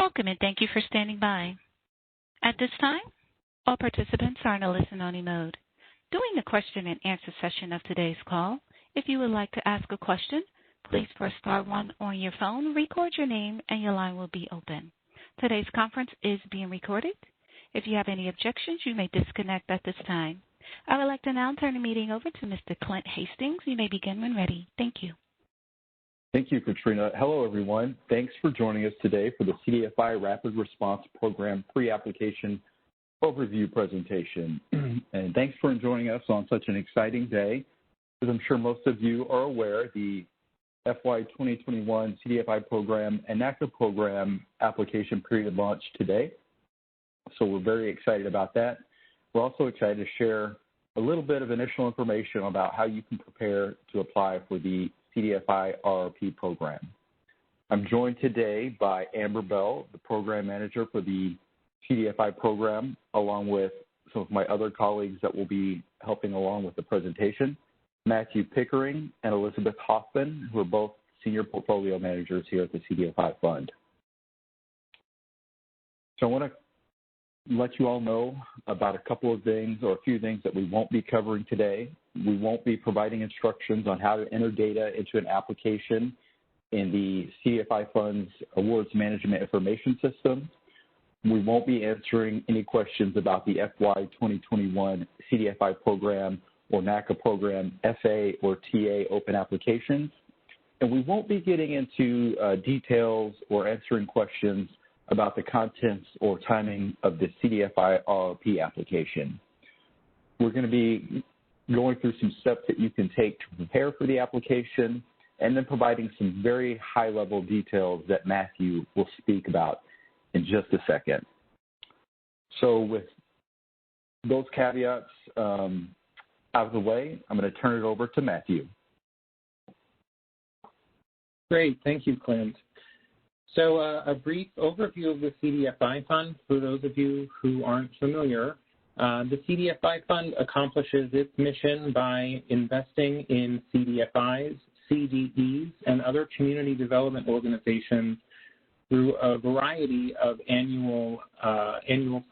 Welcome and thank you for standing by. At this time, all participants are in a listen-only mode. During the question and answer session of today's call, if you would like to ask a question, please press star 1 on your phone, record your name, and your line will be open. Today's conference is being recorded. If you have any objections, you may disconnect at this time. I would like to now turn the meeting over to Mr. Clint Hastings. You may begin when ready. Thank you. Thank you, Katrina. Hello, everyone. Thanks for joining us today for the CDFI Rapid Response Program pre-application overview presentation. And thanks for joining us on such an exciting day. As I'm sure most of you are aware, the FY 2021 CDFI program and NACA program application period launched today. So we're very excited about that. We're also excited to share a little bit of initial information about how you can prepare to apply for the CDFI RRP program. I'm joined today by Amber Bell, the program manager for the CDFI program, along with some of my other colleagues that will be helping along with the presentation, Matthew Pickering and Elizabeth Hoffman, who are both senior portfolio managers here at the CDFI Fund. So I want to let you all know about a couple of things or a few things that we won't be covering today. We won't be providing instructions on how to enter data into an application in the CDFI Fund's Awards Management Information System. We won't be answering any questions about the FY 2021 CDFI program or NACA program FA or TA open applications. And we won't be getting into details or answering questions about the contents or timing of the CDFI RRP application. We're going to be going through some steps that you can take to prepare for the application and then providing some very high-level details that Matthew will speak about in just a second. So with those caveats out of the way, I'm going to turn it over to Matthew. Great. Thank you, Clint. So a brief overview of the CDFI Fund for those of you who aren't familiar. The CDFI Fund accomplishes its mission by investing in CDFIs, CDEs, and other community development organizations through a variety of annual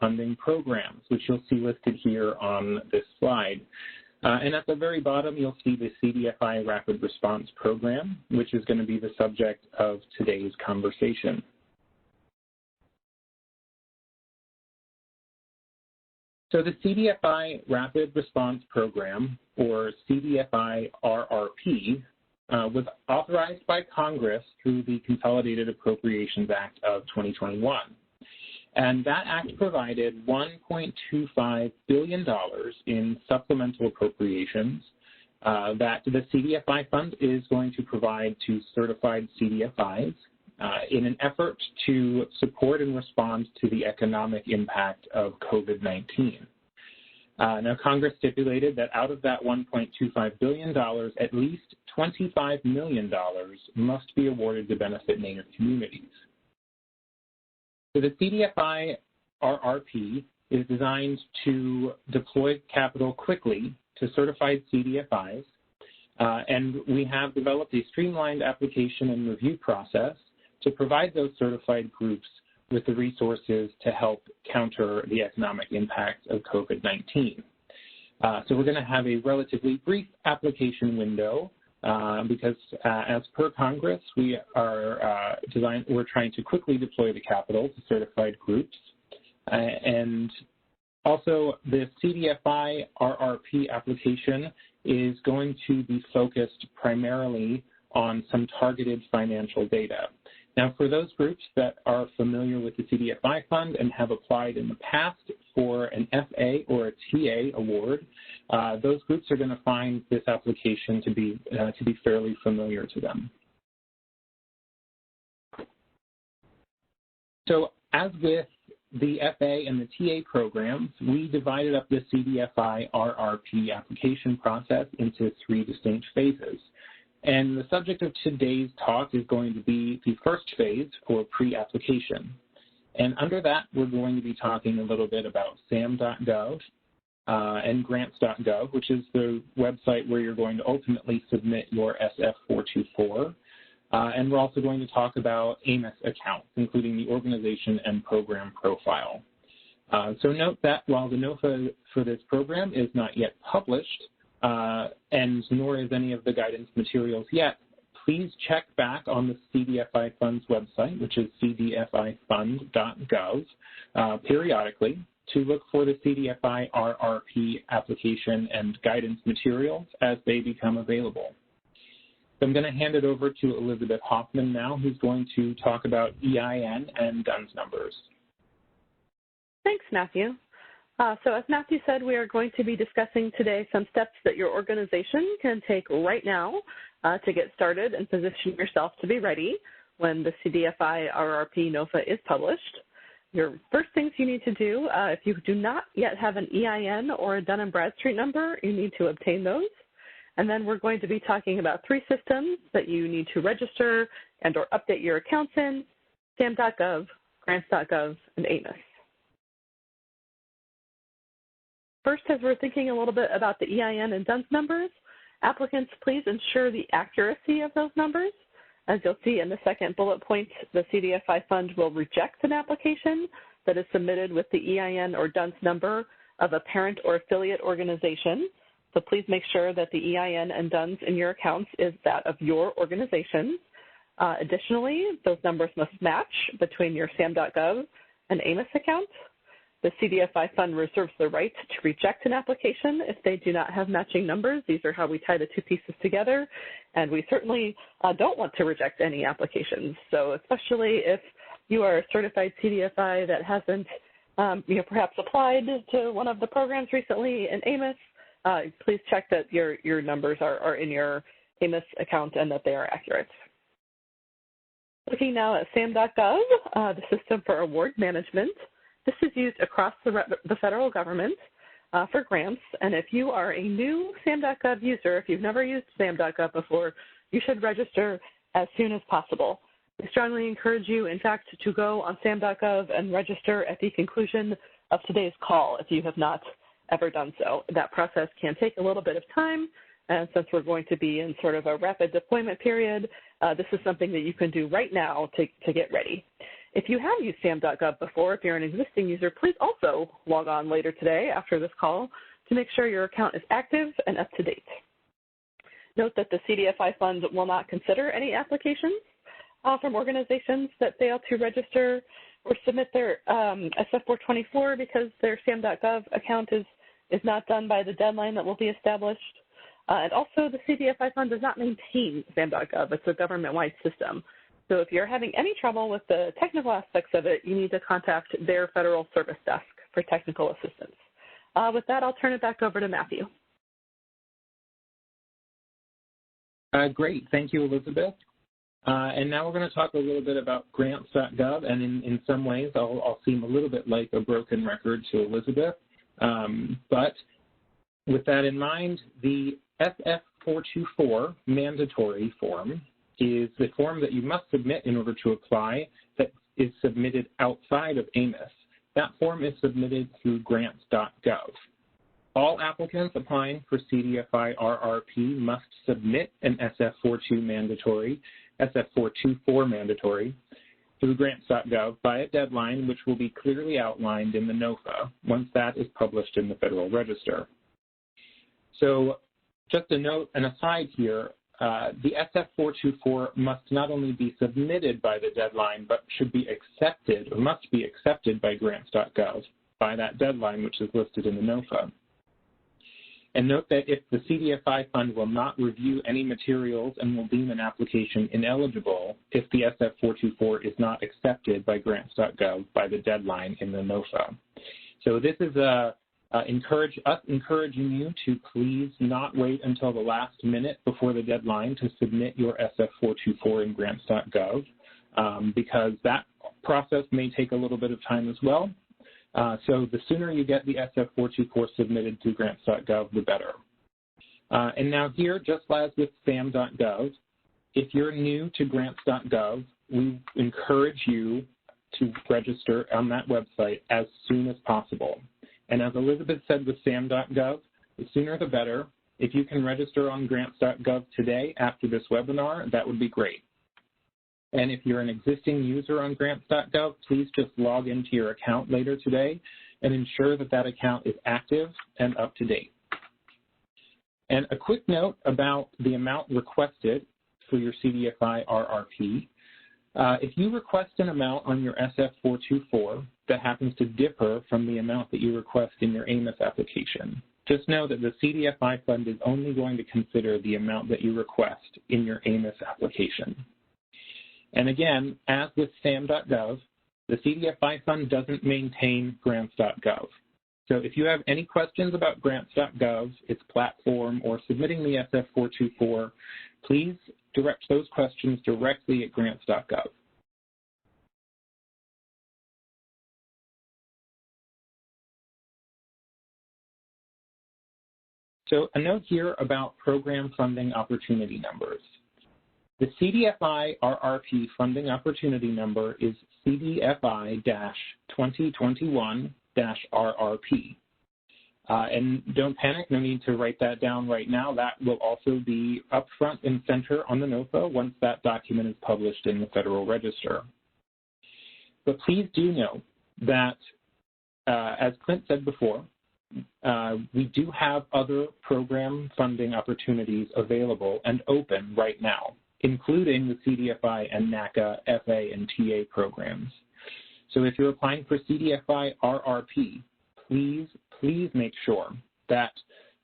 funding programs, which you'll see listed here on this slide. And at the very bottom, you'll see the CDFI Rapid Response Program, which is going to be the subject of today's conversation. So the CDFI Rapid Response Program, or CDFI RRP, was authorized by Congress through the Consolidated Appropriations Act of 2021. And that act provided $1.25 billion in supplemental appropriations that the CDFI Fund is going to provide to certified CDFIs in an effort to support and respond to the economic impact of COVID-19. Now, Congress stipulated that out of that $1.25 billion, at least $25 million must be awarded to benefit Native communities. So the CDFI RRP is designed to deploy capital quickly to certified CDFIs, and we have developed a streamlined application and review process to provide those certified groups with the resources to help counter the economic impact of COVID-19. So we're going to have a relatively brief application window because as per Congress, we're trying to quickly deploy the capital to certified groups. And also the CDFI RRP application is going to be focused primarily on some targeted financial data. Now, for those groups that are familiar with the CDFI Fund and have applied in the past for an FA or a TA award, those groups are going to find this application to be fairly familiar to them. So, as with the FA and the TA programs, we divided up the CDFI RRP application process into 3 distinct phases. And the subject of today's talk is going to be the first phase for pre-application. And under that, we're going to be talking a little bit about SAM.gov and Grants.gov, which is the website where you're going to ultimately submit your SF-424. And we're also going to talk about AMIS accounts, including the organization and program profile. So note that while the NOFA for this program is not yet published, and nor is any of the guidance materials yet, please check back on the CDFI Fund's website, which is cdfifund.gov, periodically to look for the CDFI RRP application and guidance materials as they become available. So I'm going to hand it over to Elizabeth Hoffman now, who's going to talk about EIN and DUNS numbers. Thanks, Matthew. So as Matthew said, we are going to be discussing today some steps that your organization can take right now to get started and position yourself to be ready when the CDFI RRP NOFA is published. Your first things you need to do, if you do not yet have an EIN or a Dun & Bradstreet number, you need to obtain those. And then we're going to be talking about 3 systems that you need to register and or update your accounts in: SAM.gov, Grants.gov, and AMIS. First, as we're thinking a little bit about the EIN and DUNS numbers, applicants, please ensure the accuracy of those numbers. As you'll see in the second bullet point, the CDFI Fund will reject an application that is submitted with the EIN or DUNS number of a parent or affiliate organization. So please make sure that the EIN and DUNS in your accounts is that of your organization. Additionally, those numbers must match between your SAM.gov and AMIS accounts. The CDFI Fund reserves the right to reject an application if they do not have matching numbers. These are how we tie the 2 pieces together, and we certainly don't want to reject any applications. So especially if you are a certified CDFI that hasn't perhaps applied to one of the programs recently in AMIS, please check that your numbers are in your AMIS account and that they are accurate. Looking now at SAM.gov, the system for award management. This is used across the federal government for grants, and if you are a new SAM.gov user, if you've never used SAM.gov before, you should register as soon as possible. We strongly encourage you, in fact, to go on SAM.gov and register at the conclusion of today's call if you have not ever done so. That process can take a little bit of time, and since we're going to be in sort of a rapid deployment period, this is something that you can do right now to get ready. If you have used SAM.gov before, if you're an existing user, please also log on later today after this call to make sure your account is active and up to date. Note that the CDFI Fund will not consider any applications from organizations that fail to register or submit their SF-424 because their SAM.gov account is not done by the deadline that will be established. And also, the CDFI Fund does not maintain SAM.gov. It's a government-wide system. So if you're having any trouble with the technical aspects of it, you need to contact their federal service desk for technical assistance. With that, I'll turn it back over to Matthew. Great. Thank you, Elizabeth. And now we're going to talk a little bit about Grants.gov, and in some ways I'll seem a little bit like a broken record to Elizabeth. But with that in mind, the SF-424 mandatory form is the form that you must submit in order to apply that is submitted outside of AMIS. That form is submitted through Grants.gov. All applicants applying for CDFI RRP must submit an SF-424 mandatory through Grants.gov by a deadline which will be clearly outlined in the NOFA once that is published in the Federal Register. So just a note, an aside here, the SF-424 must not only be submitted by the deadline, but should be accepted, or must be accepted by Grants.gov by that deadline, which is listed in the NOFA. And note that if the CDFI Fund will not review any materials and will deem an application ineligible if the SF-424 is not accepted by Grants.gov by the deadline in the NOFA. So this is encouraging you to please not wait until the last minute before the deadline to submit your SF-424 in Grants.gov because that process may take a little bit of time as well. So the sooner you get the SF-424 submitted to Grants.gov, the better. And now here, just as with SAM.gov, if you're new to Grants.gov, we encourage you to register on that website as soon as possible. And as Elizabeth said with SAM.gov, the sooner the better. If you can register on Grants.gov today after this webinar, that would be great. And if you're an existing user on Grants.gov, please just log into your account later today and ensure that that account is active and up to date. And a quick note about the amount requested for your CDFI RRP. If you request an amount on your SF424 that happens to differ from the amount that you request in your AMIS application, just know that the CDFI fund is only going to consider the amount that you request in your AMIS application. And again, as with SAM.gov, the CDFI fund doesn't maintain Grants.gov. So if you have any questions about Grants.gov, its platform, or submitting the SF424, please direct those questions directly at Grants.gov. So a note here about program funding opportunity numbers. The CDFI RRP funding opportunity number is CDFI-2021-RRP. And don't panic, no need to write that down right now. That will also be up front and center on the NOFA once that document is published in the Federal Register. But please do know that, as Clint said before, we do have other program funding opportunities available and open right now, including the CDFI and NACA, FA, and TA programs. So if you're applying for CDFI RRP, please make sure that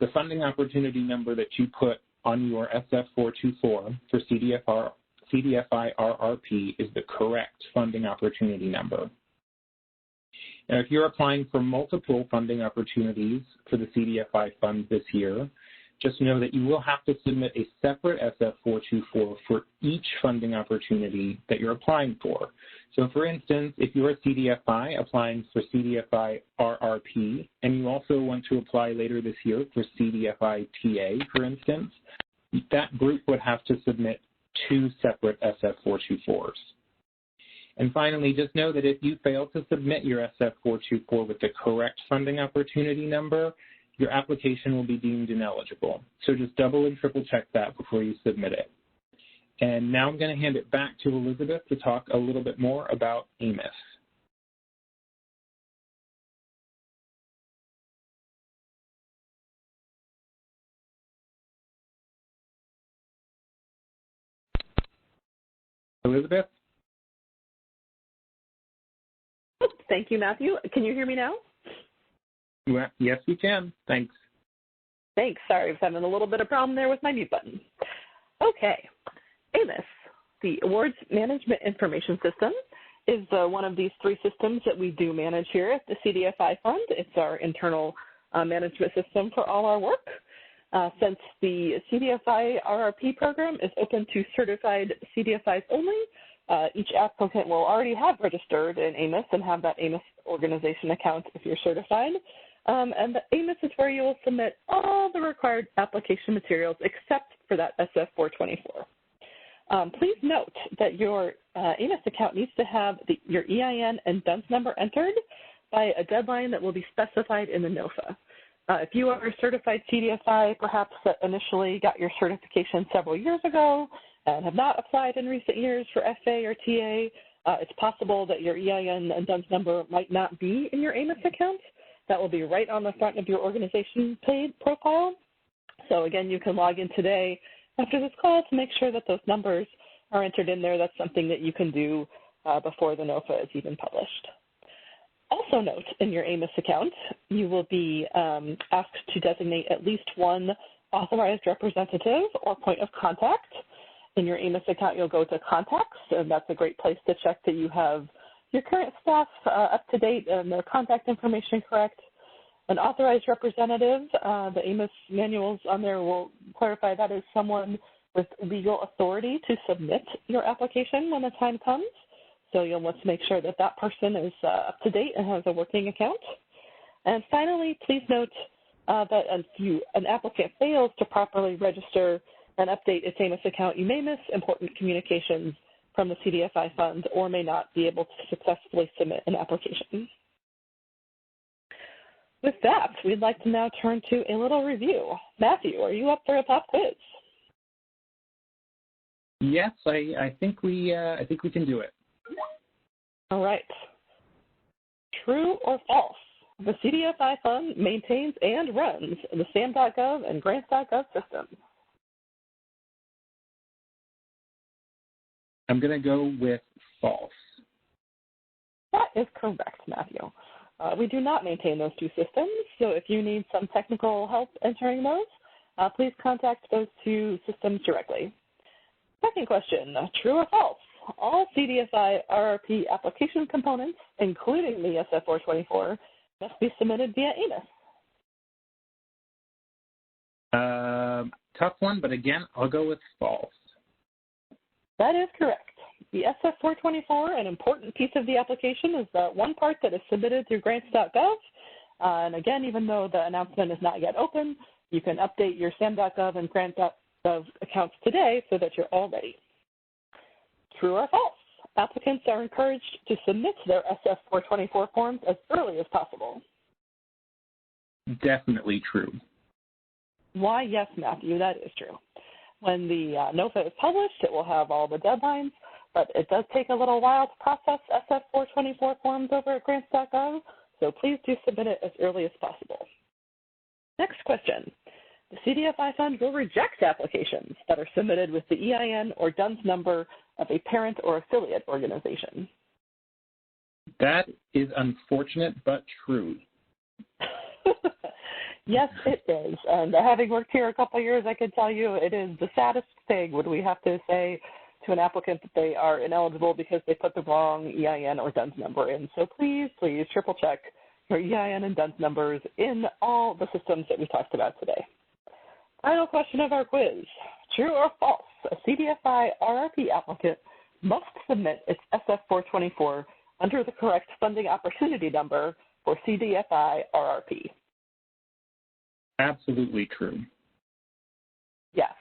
the funding opportunity number that you put on your SF424 for CDFI RRP is the correct funding opportunity number. Now, if you're applying for multiple funding opportunities for the CDFI fund this year, just know that you will have to submit a separate SF424 for each funding opportunity that you're applying for. So for instance, if you're a CDFI applying for CDFI RRP, and you also want to apply later this year for CDFI TA, for instance, that group would have to submit 2 separate SF424s. And finally, just know that if you fail to submit your SF424 with the correct funding opportunity number, your application will be deemed ineligible. So just double and triple check that before you submit it. And now I'm going to hand it back to Elizabeth to talk a little bit more about AMIS. Elizabeth? Thank you, Matthew. Can you hear me now? Yes, we can. Thanks. Thanks. Sorry, I was having a little bit of problem there with my mute button. Okay. AMIS, the Awards Management Information System, is one of these 3 systems that we do manage here at the CDFI Fund. It's our internal management system for all our work. Since the CDFI RRP program is open to certified CDFIs only, each applicant will already have registered in AMIS and have that AMIS organization account if you're certified. And the AMIS is where you will submit all the required application materials except for that SF424. Please note that your AMIS account needs to have your EIN and DUNS number entered by a deadline that will be specified in the NOFA. If you are a certified CDFI, perhaps that initially got your certification several years ago and have not applied in recent years for FA or TA, it's possible that your EIN and DUNS number might not be in your AMIS account. That will be right on the front of your organization page profile. So again, you can log in today after this call to make sure that those numbers are entered in there. That's something that you can do before the NOFA is even published. Also note, in your AMIS account, you will be asked to designate at least one authorized representative or point of contact. In your AMIS account, you'll go to Contacts, and that's a great place to check that you have your current staff up to date and their contact information correct. An authorized representative, the AMIS manuals on there will clarify that is someone with legal authority to submit your application when the time comes. So you'll want to make sure that that person is up to date and has a working account. And finally, please note that if an applicant fails to properly register and update its AMIS account, you may miss important communications from the CDFI fund or may not be able to successfully submit an application. With that, we'd like to now turn to a little review. Matthew, are you up for a pop quiz? Yes, I think we can do it. All right. True or false? The CDFI fund maintains and runs the SAM.gov and Grants.gov systems. I'm going to go with false. That is correct, Matthew. We do not maintain those two systems, so if you need some technical help entering those, please contact those two systems directly. Second question, true or false? All CDFI RRP application components, including the SF424, must be submitted via ANIS. Tough one, but again, I'll go with false. That is correct. The SF424, an important piece of the application, is the one part that is submitted through Grants.gov. And again, even though the announcement is not yet open, you can update your SAM.gov and Grant.gov accounts today so that you're all ready. True or false? Applicants are encouraged to submit their SF424 forms as early as possible. Definitely true. Why, yes, Matthew, that is true. When the NOFA is published, it will have all the deadlines, but it does take a little while to process SF424 forms over at Grants.gov, so please do submit it as early as possible. Next question. The CDFI fund will reject applications that are submitted with the EIN or DUNS number of a parent or affiliate organization. That is unfortunate but true. Yes, it is. And having worked here a couple of years, I can tell you it is the saddest thing when we have to say to an applicant that they are ineligible because they put the wrong EIN or DUNS number in. So please, please triple check your EIN and DUNS numbers in all the systems that we talked about today. Final question of our quiz. True or false? A CDFI RRP applicant must submit its SF424 under the correct funding opportunity number for CDFI RRP. Absolutely true. Yes.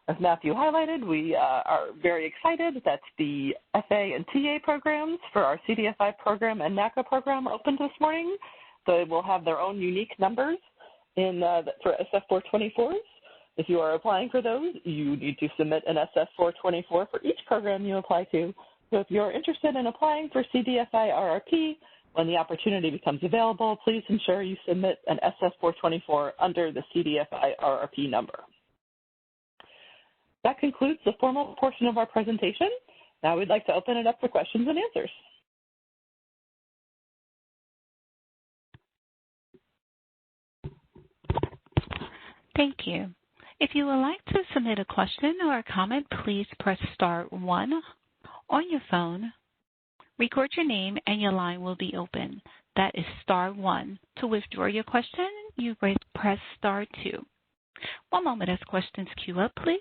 As Matthew highlighted, we are very excited that the FA and TA programs for our CDFI program and NACA program opened this morning. They will have their own unique numbers for SF424s. If you are applying for those, you need to submit an SF424 for each program you apply to. So if you're interested in applying for CDFI RRP, when the opportunity becomes available, please ensure you submit an SF424 under the CDFI RRP number. That concludes the formal portion of our presentation. Now we'd like to open it up for questions and answers. Thank you. If you would like to submit a question or a comment, please press star 1 on your phone. Record your name and your line will be open. That is star 1. To withdraw your question, you press star 2. One moment as questions queue up, please.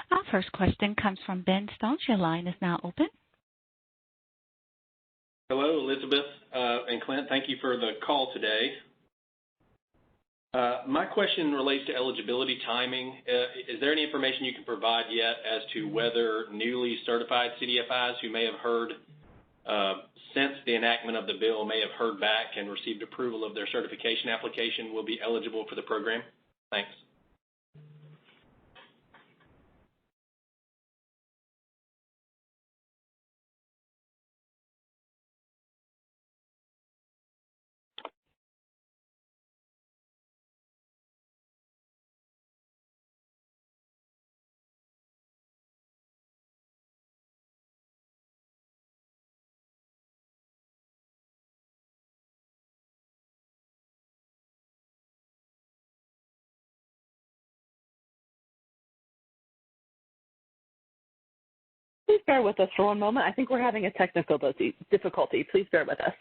Our first question comes from Ben Stone. Your line is now open. Hello, Elizabeth and Clint. Thank you for the call today. My question relates to eligibility timing. Is there any information you can provide yet as to whether newly certified CDFIs who may have heard since the enactment of the bill may have heard back and received approval of their certification application will be eligible for the program? Thanks. Please bear with us for one moment. I think we're having a technical difficulty. Please bear with us.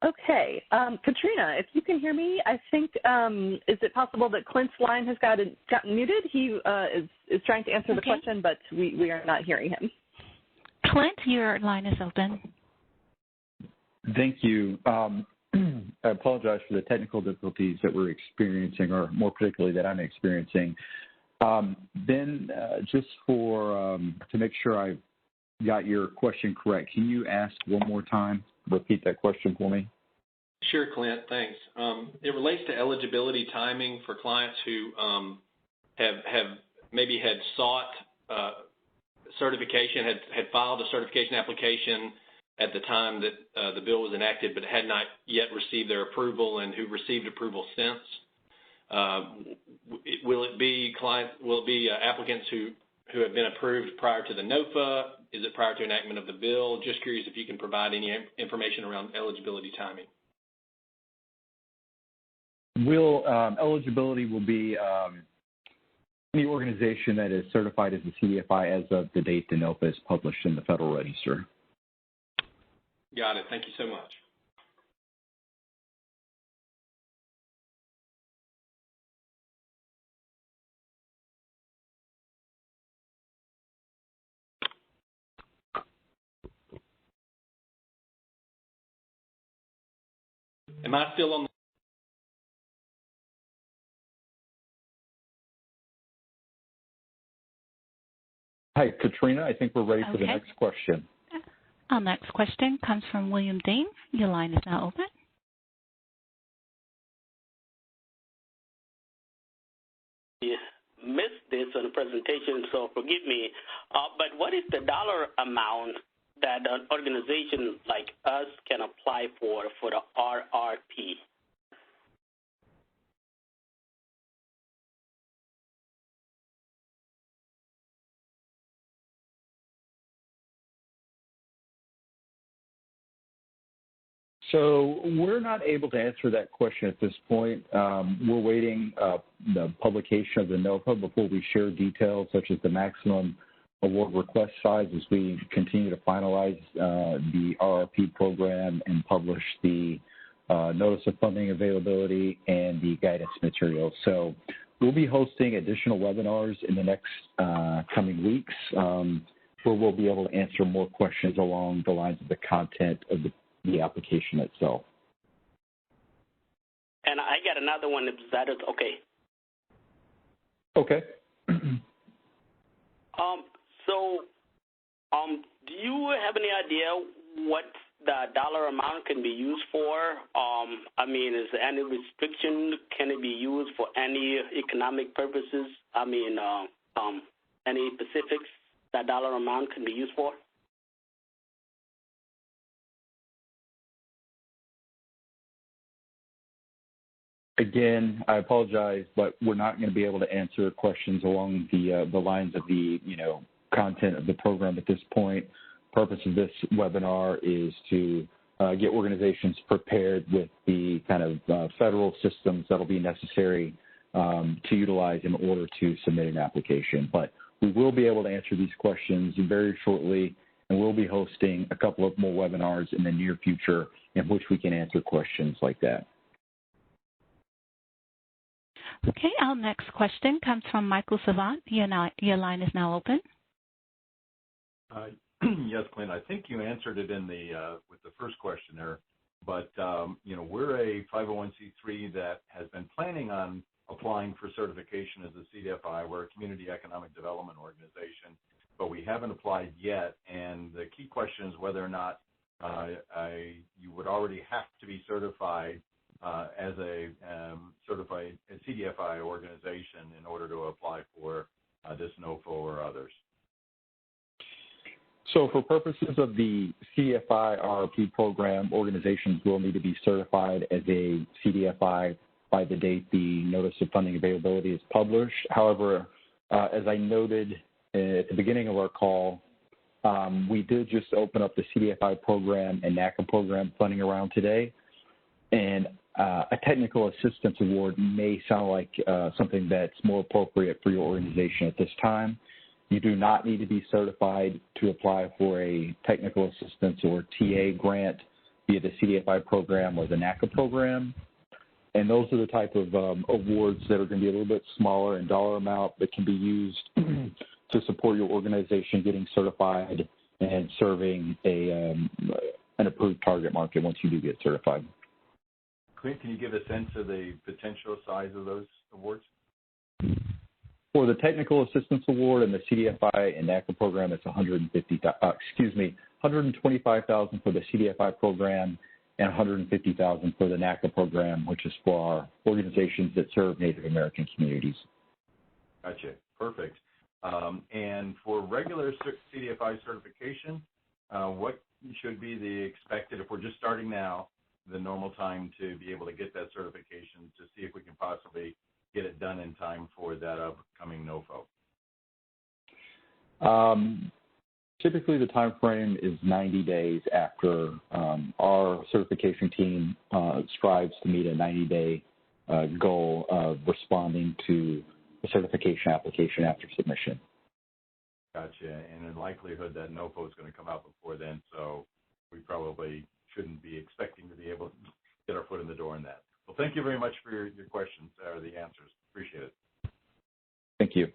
Okay, Katrina, if you can hear me, I think, is it possible that Clint's line has gotten muted? He is trying to answer the question, but we are not hearing him. Clint, your line is open. Thank you. I apologize for the technical difficulties that we're experiencing, or more particularly that I'm experiencing. Ben, just for to make sure I got your question correct, can you ask one more time? Repeat that question for me. Sure, Clint, thanks. It relates to eligibility timing for clients who have maybe had sought certification, had filed a certification application at the time that the bill was enacted, but had not yet received their approval, and who received approval since. Will it be applicants who have been approved prior to the NOFA? Is it prior to enactment of the bill? Just curious if you can provide any information around eligibility timing. Eligibility will be any organization that is certified as a CDFI as of the date the NOFA is published in the Federal Register. Got it. Thank you so much. Am I still on? Hi, Katrina. I think we're ready for the next question. Our next question comes from William Dean. Your line is now open. Missed this on the presentation, so forgive me. But what is the dollar amount that an organization like us can apply for the RRP? So we're not able to answer that question at this point. We're waiting the publication of the NOFA before we share details such as the maximum award request size as we continue to finalize the RRP program and publish the notice of funding availability and the guidance materials. So we'll be hosting additional webinars in the next coming weeks where we'll be able to answer more questions along the lines of the content of the application itself. And I got another one if that is okay. Okay. Do you have any idea what the dollar amount can be used for? I mean, is there any restriction? Can it be used for any economic purposes? I mean, any specifics that dollar amount can be used for? Again, I apologize, but we're not going to be able to answer questions along the lines of the content of the program at this point. The purpose of this webinar is to get organizations prepared with the kind of federal systems that will be necessary to utilize in order to submit an application. But we will be able to answer these questions very shortly, and we'll be hosting a couple of more webinars in the near future in which we can answer questions like that. Okay, our next question comes from Michael Savant. Your line is now open. Yes, Clint. I think you answered it in with the first question there, but we're a 501c3 that has been planning on applying for certification as a CDFI. We're a community economic development organization, but we haven't applied yet. And the key question is whether or not you would already have to be certified as a certified CDFI organization in order to apply for this NOFA or others. So for purposes of the CDFI RRP program, organizations will need to be certified as a CDFI by the date the notice of funding availability is published. However, as I noted at the beginning of our call, we did just open up the CDFI program and NACA program funding around today. And a technical assistance award may sound like something that's more appropriate for your organization at this time. You do not need to be certified to apply for a technical assistance or TA grant. via the CDFI program or the NACA program. And those are the type of awards that are going to be a little bit smaller in dollar amount, but can be used to support your organization getting certified and serving an approved target market once you do get certified. Clint, can you give a sense of the potential size of those awards? For the Technical Assistance Award and the CDFI and NACA program, it's $125,000 for the CDFI program and $150,000 for the NACA program, which is for our organizations that serve Native American communities. Gotcha. Perfect. And for regular CDFI certification, what should be the expected, if we're just starting now, the normal time to be able to get that certification to see if we can possibly get it done in time for that upcoming NOFO? Typically, the time frame is 90 days after our certification team strives to meet a 90-day goal of responding to the certification application after submission. Gotcha. And in likelihood, that NOFO is going to come out before then, so we probably shouldn't be expecting to be able to get our foot in the door in that. Well, thank you very much for your questions or the answers. Appreciate it. Thank you.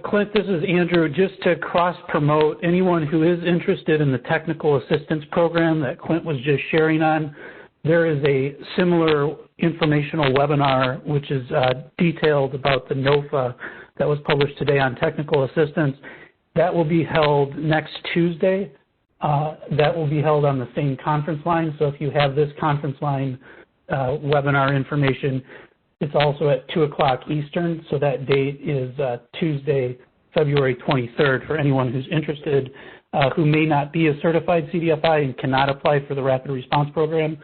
Clint, this is Andrew. Just to cross-promote, anyone who is interested in the technical assistance program that Clint was just sharing on, there is a similar informational webinar which is detailed about the NOFA that was published today on technical assistance. That will be held next Tuesday. That will be held on the same conference line. So if you have this conference line webinar information, it's also at 2 o'clock Eastern, so that date is Tuesday, February 23rd for anyone who's interested who may not be a certified CDFI and cannot apply for the Rapid Response Program.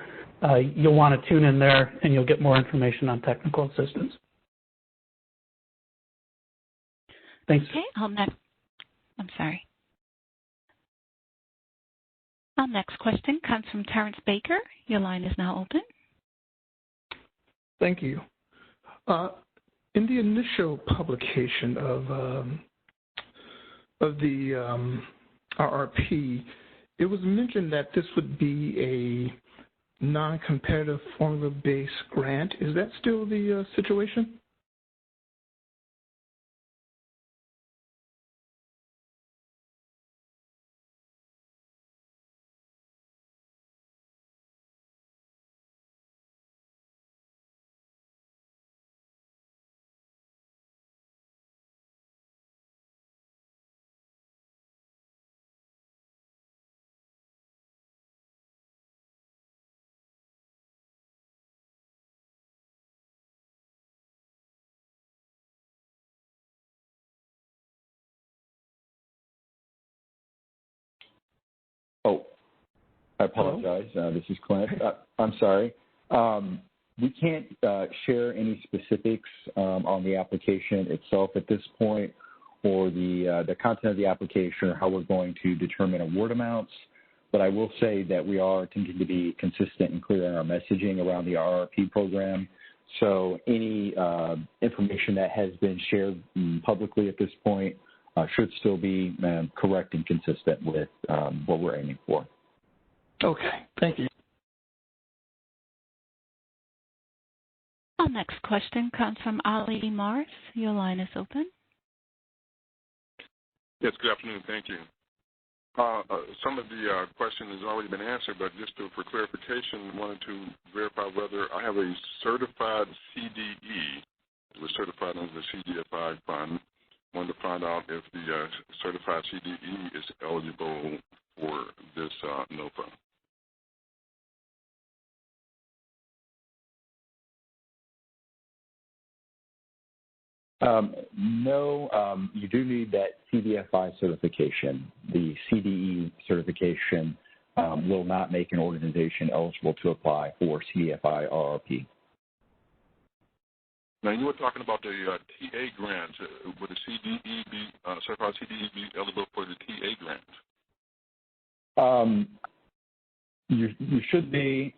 You'll want to tune in there, and you'll get more information on technical assistance. Thanks. Okay, Our next question comes from Terrence Baker. Your line is now open. Thank you. In the initial publication of the RRP, it was mentioned that this would be a non-competitive formula-based grant. Is that still the situation? Oh, I apologize. This is Clint. I'm sorry. We can't share any specifics on the application itself at this point, or the content of the application, or how we're going to determine award amounts. But I will say that we are attempting to be consistent and clear in our messaging around the RRP program. So any information that has been shared publicly at this point should still be correct and consistent with what we're aiming for. Okay, thank you. Our next question comes from Ali Mars. Your line is open. Yes, good afternoon. Thank you. Some of the question has already been answered, but just for clarification, wanted to verify whether I have a certified CDE that was certified under the CDFI fund. Wanted to find out if the certified CDE is eligible for this NOFA. No, you do need that CDFI certification. The CDE certification will not make an organization eligible to apply for CDFI RRP. Now, you were talking about the TA grant. Would the CDE be, certified CDE be eligible for the TA grant? You should be.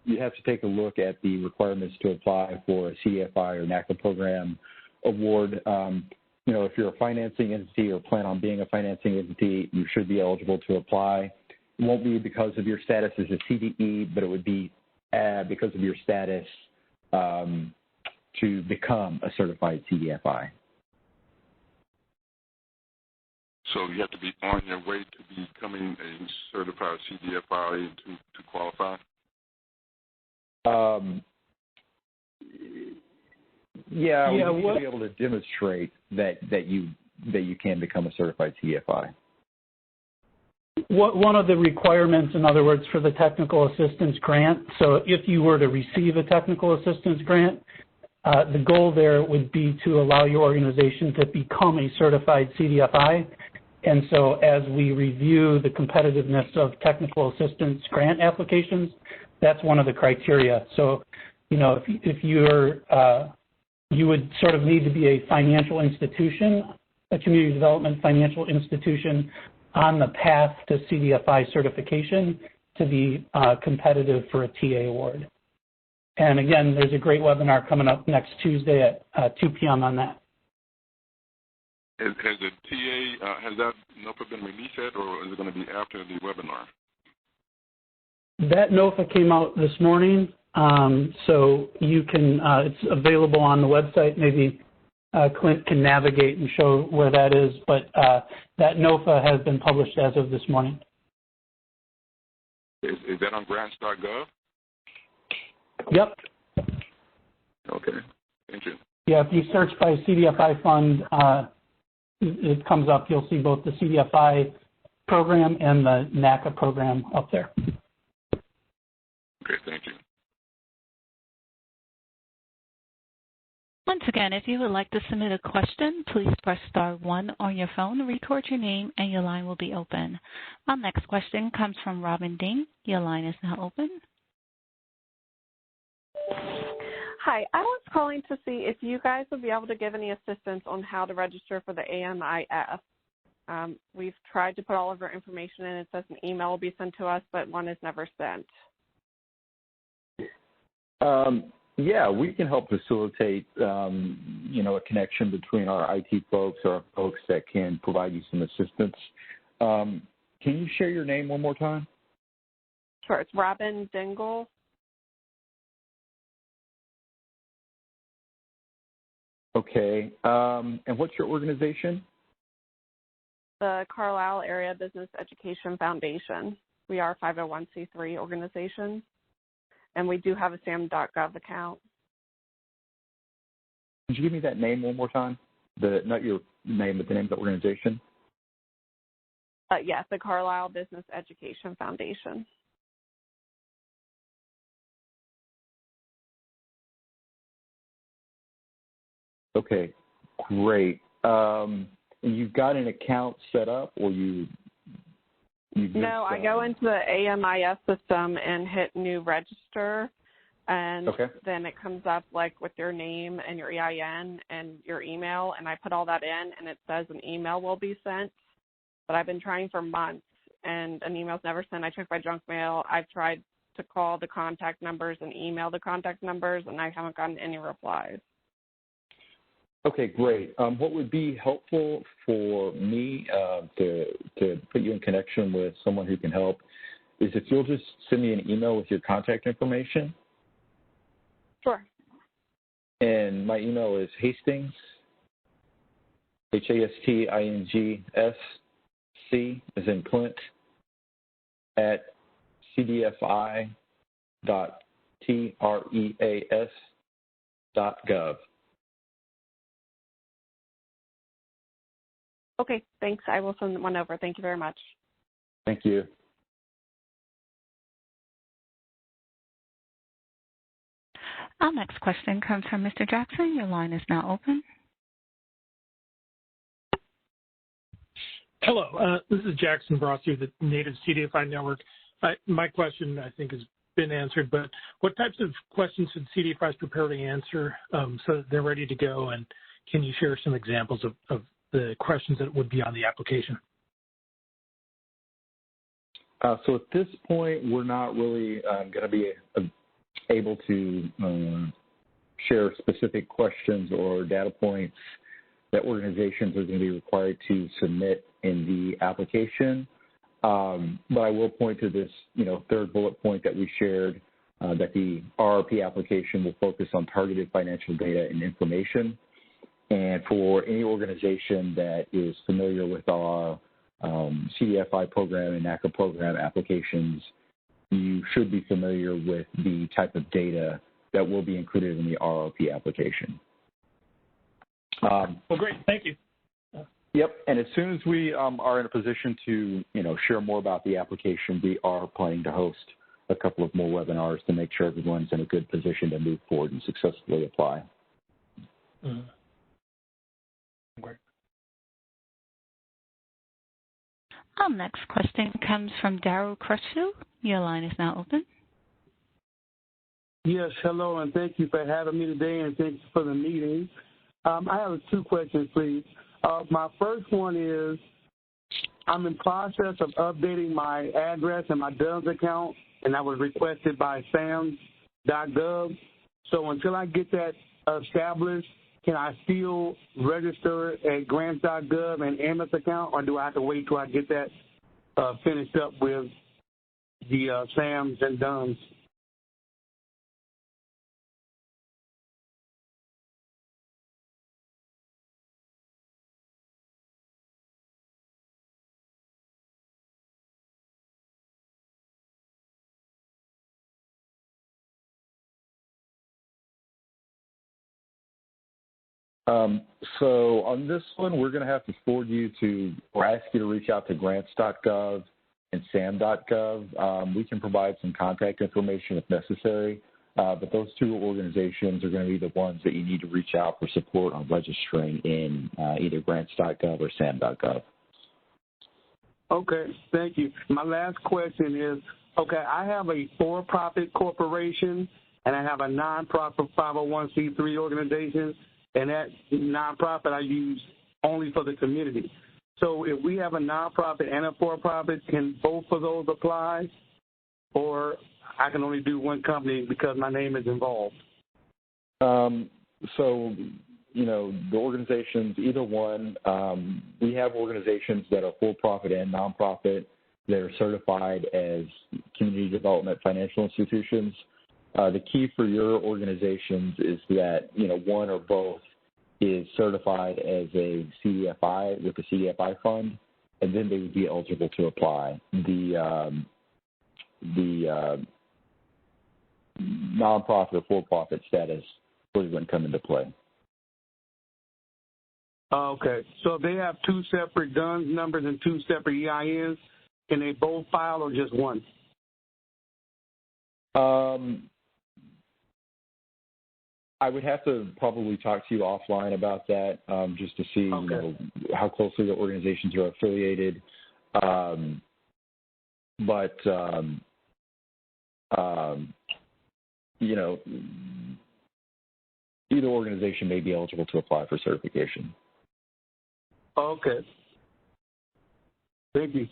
You have to take a look at the requirements to apply for a CDFI or NACA program award. If you're a financing entity or plan on being a financing entity, you should be eligible to apply. won't be because of your status as a CDE, but it would be because of your status to become a certified CDFI. So you have to be on your way to becoming a certified CDFI to qualify? Yeah, we need to be able to demonstrate that you can become a certified CDFI. One of the requirements, in other words, for the technical assistance grant, so if you were to receive a technical assistance grant, the goal there would be to allow your organization to become a certified CDFI. And so as we review the competitiveness of technical assistance grant applications, that's one of the criteria. So, if you're, you would sort of need to be a financial institution, a community development financial institution on the path to CDFI certification to be competitive for a TA award. And again, there's a great webinar coming up next Tuesday at 2 p.m. on that. Has the TA, has that NOFA been released yet, or is it going to be after the webinar? That NOFA came out this morning, so you can, it's available on the website. Maybe Clint can navigate and show where that is, but that NOFA has been published as of this morning. Is that on Grants.gov? Yep. Okay, thank you. Yeah, if you search by CDFI fund, it comes up. You'll see both the CDFI program and the NACA program up there. Okay, thank you. Once again, if you would like to submit a question, please press star 1 on your phone, record your name, and your line will be open. Our next question comes from Robin Ding. Your line is now open. Hi, I was calling to see if you guys would be able to give any assistance on how to register for the AMIS. We've tried to put all of our information in. It says an email will be sent to us, but one is never sent. Yeah, we can help facilitate, a connection between our IT folks or our folks that can provide you some assistance. Can you share your name one more time? Sure, it's Robin Dingle. Okay, and what's your organization? The Carlisle Area Business Education Foundation. We are a 501c3 organization, and we do have a SAM.gov account. Could you give me that name one more time? Not your name, but the name of the organization? Yes, the Carlisle Business Education Foundation. Okay, great. And you've got an account set up, or you just, No, I go into the AMIS system and hit new register, and then it comes up like with your name and your EIN and your email, and I put all that in, and it says an email will be sent. But I've been trying for months, and an email's never sent. I checked my junk mail. I've tried to call the contact numbers and email the contact numbers, and I haven't gotten any replies. Okay, great. What would be helpful for me to put you in connection with someone who can help is if you'll just send me an email with your contact information. Sure. And my email is Hastings, HASTINGSC, as in Clint, at CDFI.TREAS.gov. Okay, thanks. I will send one over. Thank you very much. Thank you. Our next question comes from Mr. Jackson. Your line is now open. Hello, this is Jackson Brossi of the Native CDFI Network. My question, I think, has been answered, but what types of questions should CDFIs prepare to answer so that they're ready to go, and can you share some examples of the questions that would be on the application? So at this point, we're not really going to be able to share specific questions or data points that organizations are going to be required to submit in the application. But I will point to this, third bullet point that we shared, that the RRP application will focus on targeted financial data and information. And for any organization that is familiar with our CDFI program and NACA program applications, you should be familiar with the type of data that will be included in the RRP application. Well, great. Thank you. Yep, and as soon as we are in a position to, share more about the application, we are planning to host a couple of more webinars to make sure everyone's in a good position to move forward and successfully apply. Mm-hmm. Great. Our next question comes from Darryl Crutchfield. Your line is now open. Yes, hello, and thank you for having me today, and thank you for the meeting. I have 2 questions, please. My first one is, I'm in process of updating my address and my DUNS account, and that was requested by SAMS.gov. So until I get that established, can I still register at Grants.gov and AMIS account, or do I have to wait till I get that finished up with the SAMS and DUNS? So on this one, we're going to have to forward you to, or ask you to reach out to Grants.gov and SAM.gov. We can provide some contact information if necessary, but those 2 organizations are going to be the ones that you need to reach out for support on registering in either Grants.gov or SAM.gov. Okay, thank you. My last question is, okay, I have a for-profit corporation and I have a nonprofit 501c3 organization, and that nonprofit I use only for the community. So if we have a nonprofit and a for-profit, can both of those apply? Or I can only do one company because my name is involved? The organizations, either one, we have organizations that are for-profit and nonprofit that are certified as community development financial institutions. The key for your organizations is that, one or both is certified as a CDFI with a CDFI fund, and then they would be eligible to apply. The nonprofit or for-profit status really wouldn't come into play. Okay. So if they have 2 separate DUNS numbers and 2 separate EINs, can they both file or just one? I would have to probably talk to you offline about that, just to see how closely the organizations are affiliated. Either organization may be eligible to apply for certification. Okay. Thank you.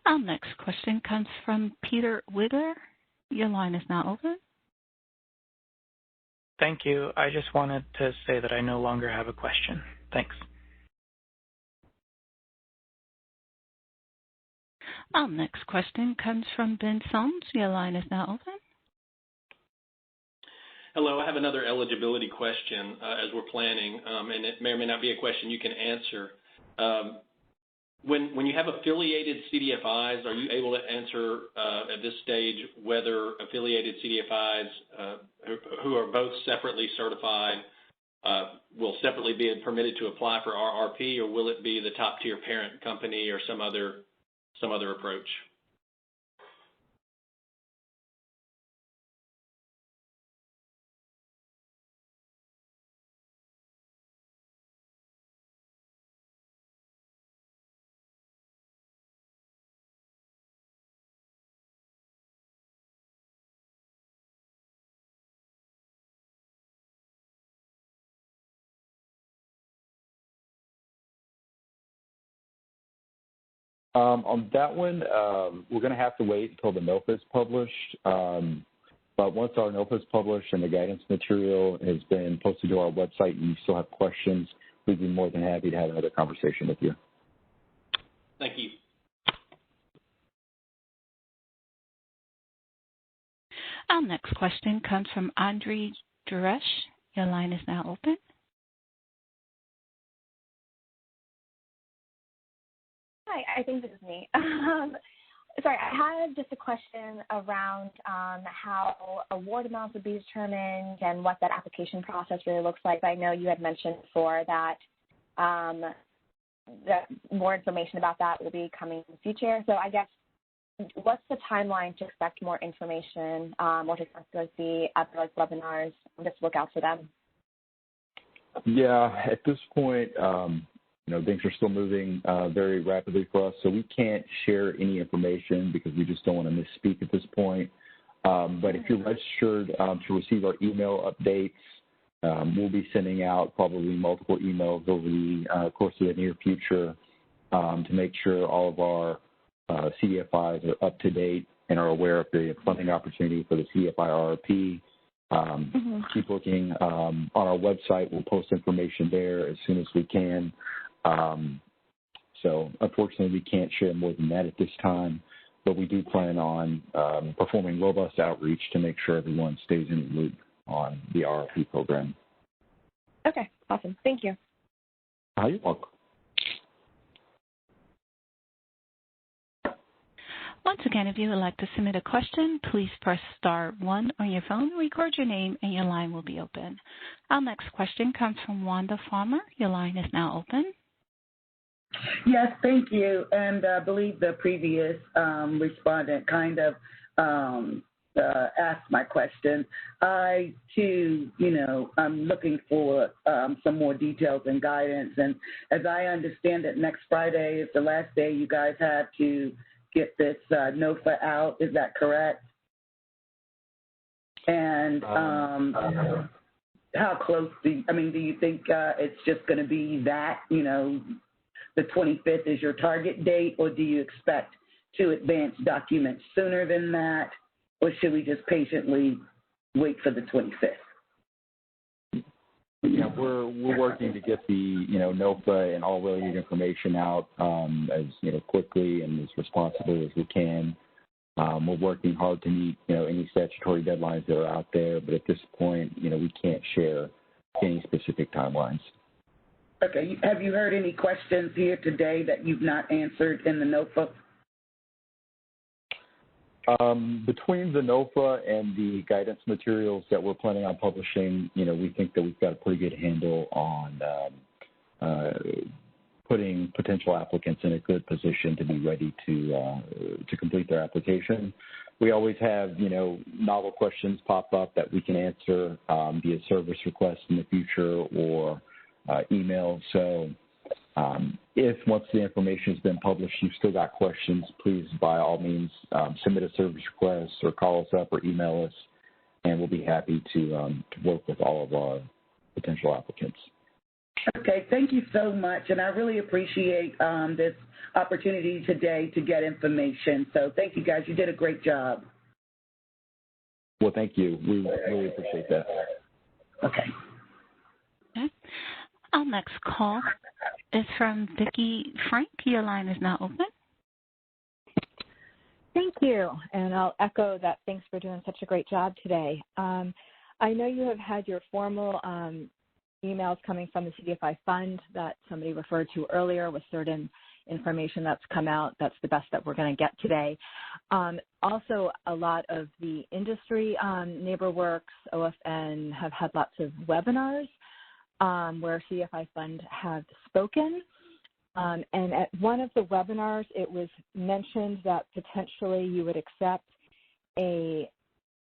Our next question comes from Peter Wigler. Your line is now open. Thank you. I just wanted to say that I no longer have a question. Thanks. Our next question comes from Ben Soms. Your line is now open. Hello, I have another eligibility question as we're planning, and it may or may not be a question you can answer. When you have affiliated CDFIs, are you able to answer at this stage whether affiliated CDFIs who are both separately certified will separately be permitted to apply for RRP, or will it be the top tier parent company or some other approach? On that one, we're going to have to wait until the NOPA is published. But once our NOPA is published and the guidance material has been posted to our website and you still have questions, we'd be more than happy to have another conversation with you. Thank you. Our next question comes from Andre Duresh. Your line is now open. Hi, I think this is me. Sorry, I had just a question around how award amounts would be determined and what that application process really looks like. I know you had mentioned before that more information about that will be coming in the future. So I guess, what's the timeline to expect more information or to expect the other webinars? Just look out for them. Yeah, at this point, things are still moving very rapidly for us, so we can't share any information because we just don't want to misspeak at this point. But if you're registered to receive our email updates, we'll be sending out probably multiple emails over the course of the near future to make sure all of our CDFIs are up to date and are aware of the funding opportunity for the CDFI RRP. Keep looking on our website. We'll post information there as soon as we can. So unfortunately, we can't share more than that at this time, but we do plan on performing robust outreach to make sure everyone stays in the loop on the RRP program. Okay, awesome. Thank you. You're welcome. Once again, if you would like to submit a question, please press star 1 on your phone, record your name, and your line will be open. Our next question comes from Wanda Farmer. Your line is now open. Yes, thank you. And I believe the previous respondent kind of asked my question. I, too, I'm looking for some more details and guidance. And as I understand it, next Friday is the last day you guys have to get this NOFA out. Is that correct? And how close do you think it's just going to be that, the 25th is your target date, or do you expect to advance documents sooner than that, or should we just patiently wait for the 25th? Yeah, we're working to get the NOFA and all related information out as quickly and as responsibly as we can. We're working hard to meet any statutory deadlines that are out there, but at this point, we can't share any specific timelines. Okay. Have you heard any questions here today that you've not answered in the NOFA? Between the NOFA and the guidance materials that we're planning on publishing, we think that we've got a pretty good handle on putting potential applicants in a good position to be ready to complete their application. We always have, novel questions pop up that we can answer via service requests in the future or email. So if once the information has been published, you've still got questions, please, by all means, submit a service request or call us up or email us, and we'll be happy to work with all of our potential applicants. Okay, thank you so much, and I really appreciate this opportunity today to get information. So thank you, guys. You did a great job. Well, thank you. We really appreciate that. Okay. Our next call is from Vicki Frank. Your line is now open. Thank you, and I'll echo that. Thanks for doing such a great job today. I know you have had your formal emails coming from the CDFI fund that somebody referred to earlier with certain information that's come out. That's the best that we're going to get today. Also, a lot of the industry, NeighborWorks, OFN, have had lots of webinars where CDFI Fund have spoken. And at one of the webinars, it was mentioned that potentially you would accept a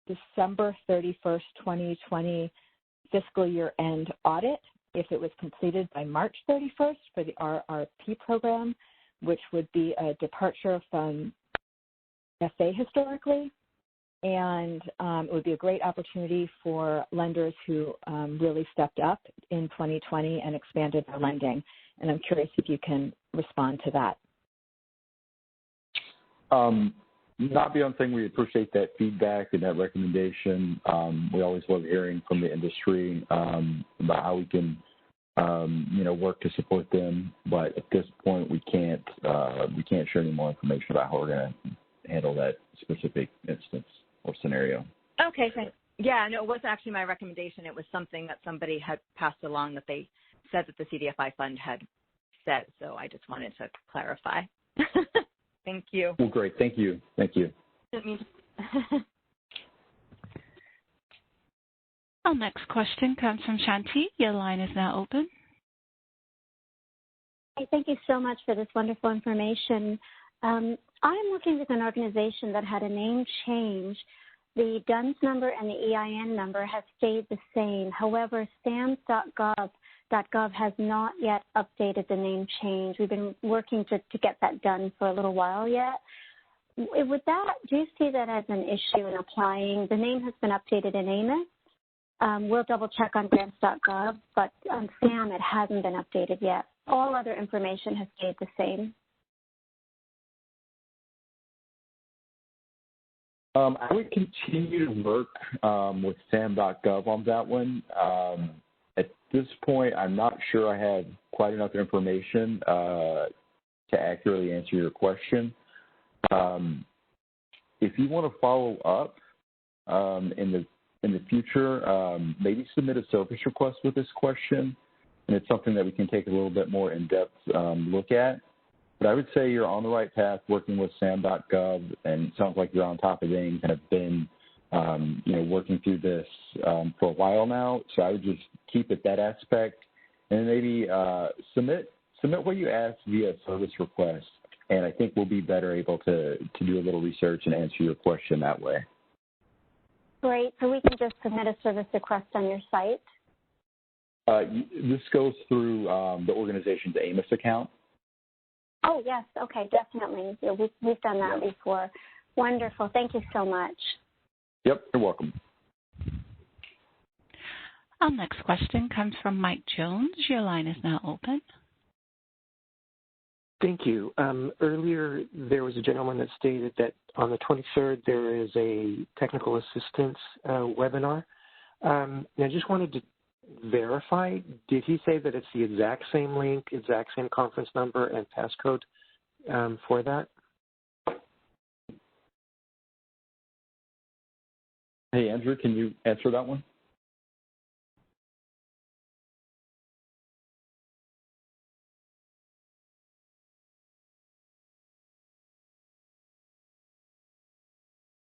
December 31st, 2020 fiscal year end audit if it was completed by March 31st for the RRP program, which would be a departure from FA historically. And it would be a great opportunity for lenders who really stepped up in 2020 and expanded their lending. And I'm curious if you can respond to that. Not beyond saying we appreciate that feedback and that recommendation. We always love hearing from the industry about how we can work to support them. But at this point, we can't share any more information about how we're going to handle that specific instance or scenario. Okay, thanks. Yeah, no, it wasn't actually my recommendation. It was something that somebody had passed along that they said that the CDFI fund had said. So I just wanted to clarify. Thank you. Well, great. Thank you. Thank you. Our next question comes from Shanti. Your line is now open. Hey, thank you so much for this wonderful information. I'm working with an organization that had a name change. The DUNS number and the EIN number have stayed the same. However, SAMS.gov has not yet updated the name change. We've been working to get that done for a little while yet. With that, do you see that as an issue in applying? The name has been updated in AMIS. We'll double check on Grants.gov, but on SAM it hasn't been updated yet. All other information has stayed the same. I would continue to work with SAM.gov on that one. At this point, I'm not sure I have quite enough information to accurately answer your question. If you want to follow up in the future, maybe submit a service request with this question, and it's something that we can take a little bit more in-depth look at. But I would say you're on the right path working with SAM.gov, and it sounds like you're on top of things and have been, working through this for a while now. So I would just keep at that aspect, and maybe submit what you asked via service request, and I think we'll be better able to do a little research and answer your question that way. Great. So we can just submit a service request on your site? This goes through the organization's AMIS account. Oh, yes. Okay, definitely. Yeah, we've done that before. Wonderful. Thank you so much. Yep, you're welcome. Our next question comes from Mike Jones. Your line is now open. Thank you. Earlier, there was a gentleman that stated that on the 23rd, there is a technical assistance webinar. And I just wanted to verify, did he say that it's the exact same link, exact same conference number and passcode for that? Hey, Andrew, can you answer that one?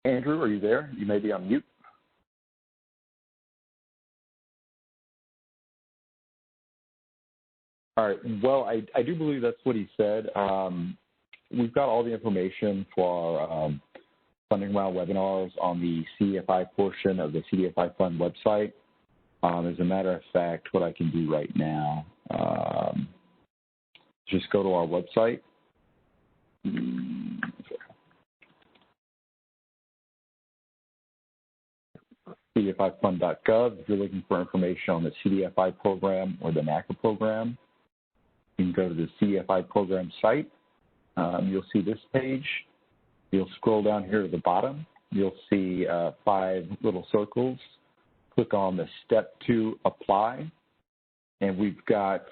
Andrew, are you there? You may be on mute. All right. Well, I do believe that's what he said. We've got all the information for our funding round webinars on the CDFI portion of the CDFI Fund website. As a matter of fact, what I can do right now, just go to our website. CDFIFund.gov. If you're looking for information on the CDFI program or the NACA program, you can go to the CDFI program site. You'll see this page. You'll scroll down here to the bottom. You'll see 5 little circles. Click on the Step 2 Apply, and we've got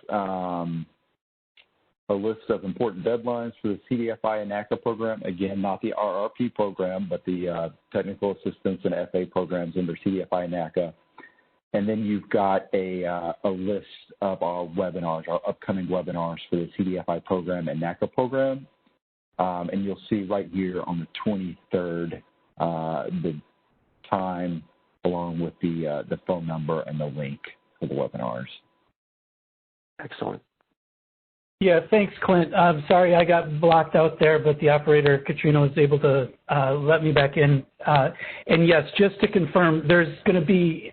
a list of important deadlines for the CDFI and NACA program. Again, not the RRP program, but the technical assistance and FA programs under CDFI and NACA. And then you've got a list of our webinars, our upcoming webinars for the CDFI program and NACA program. And you'll see right here on the 23rd the time along with the phone number and the link for the webinars. Excellent. Yeah, thanks, Clint. I'm sorry I got blocked out there, but the operator, Katrina, was able to let me back in. And yes, just to confirm, there's going to be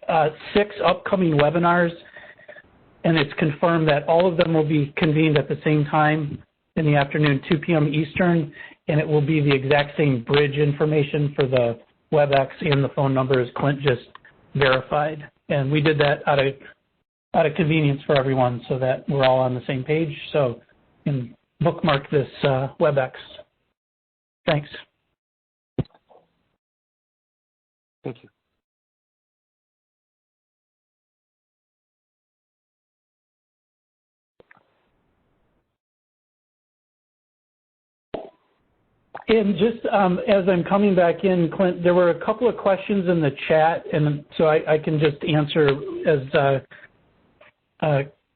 6 upcoming webinars, and it's confirmed that all of them will be convened at the same time in the afternoon, 2 p.m. Eastern, and it will be the exact same bridge information for the WebEx and the phone number as Clint just verified. And we did that out of convenience for everyone so that we're all on the same page. So you can bookmark this WebEx. Thanks. Thank you. And just as I'm coming back in, Clint, there were a couple of questions in the chat, and so I can just answer as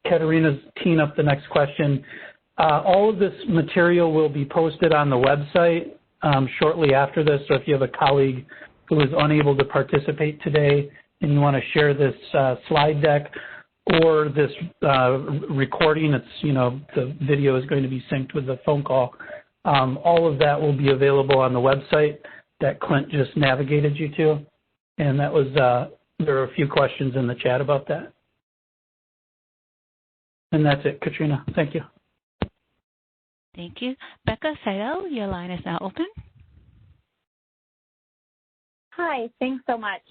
Katerina's teeing up the next question. All of this material will be posted on the website shortly after this, so if you have a colleague who is unable to participate today and you want to share this slide deck or this recording, it's, the video is going to be synced with the phone call. All of that will be available on the website that Clint just navigated you to. And that was, there are a few questions in the chat about that. And that's it, Katrina. Thank you. Thank you. Becca Sayo, your line is now open. Hi, thanks so much.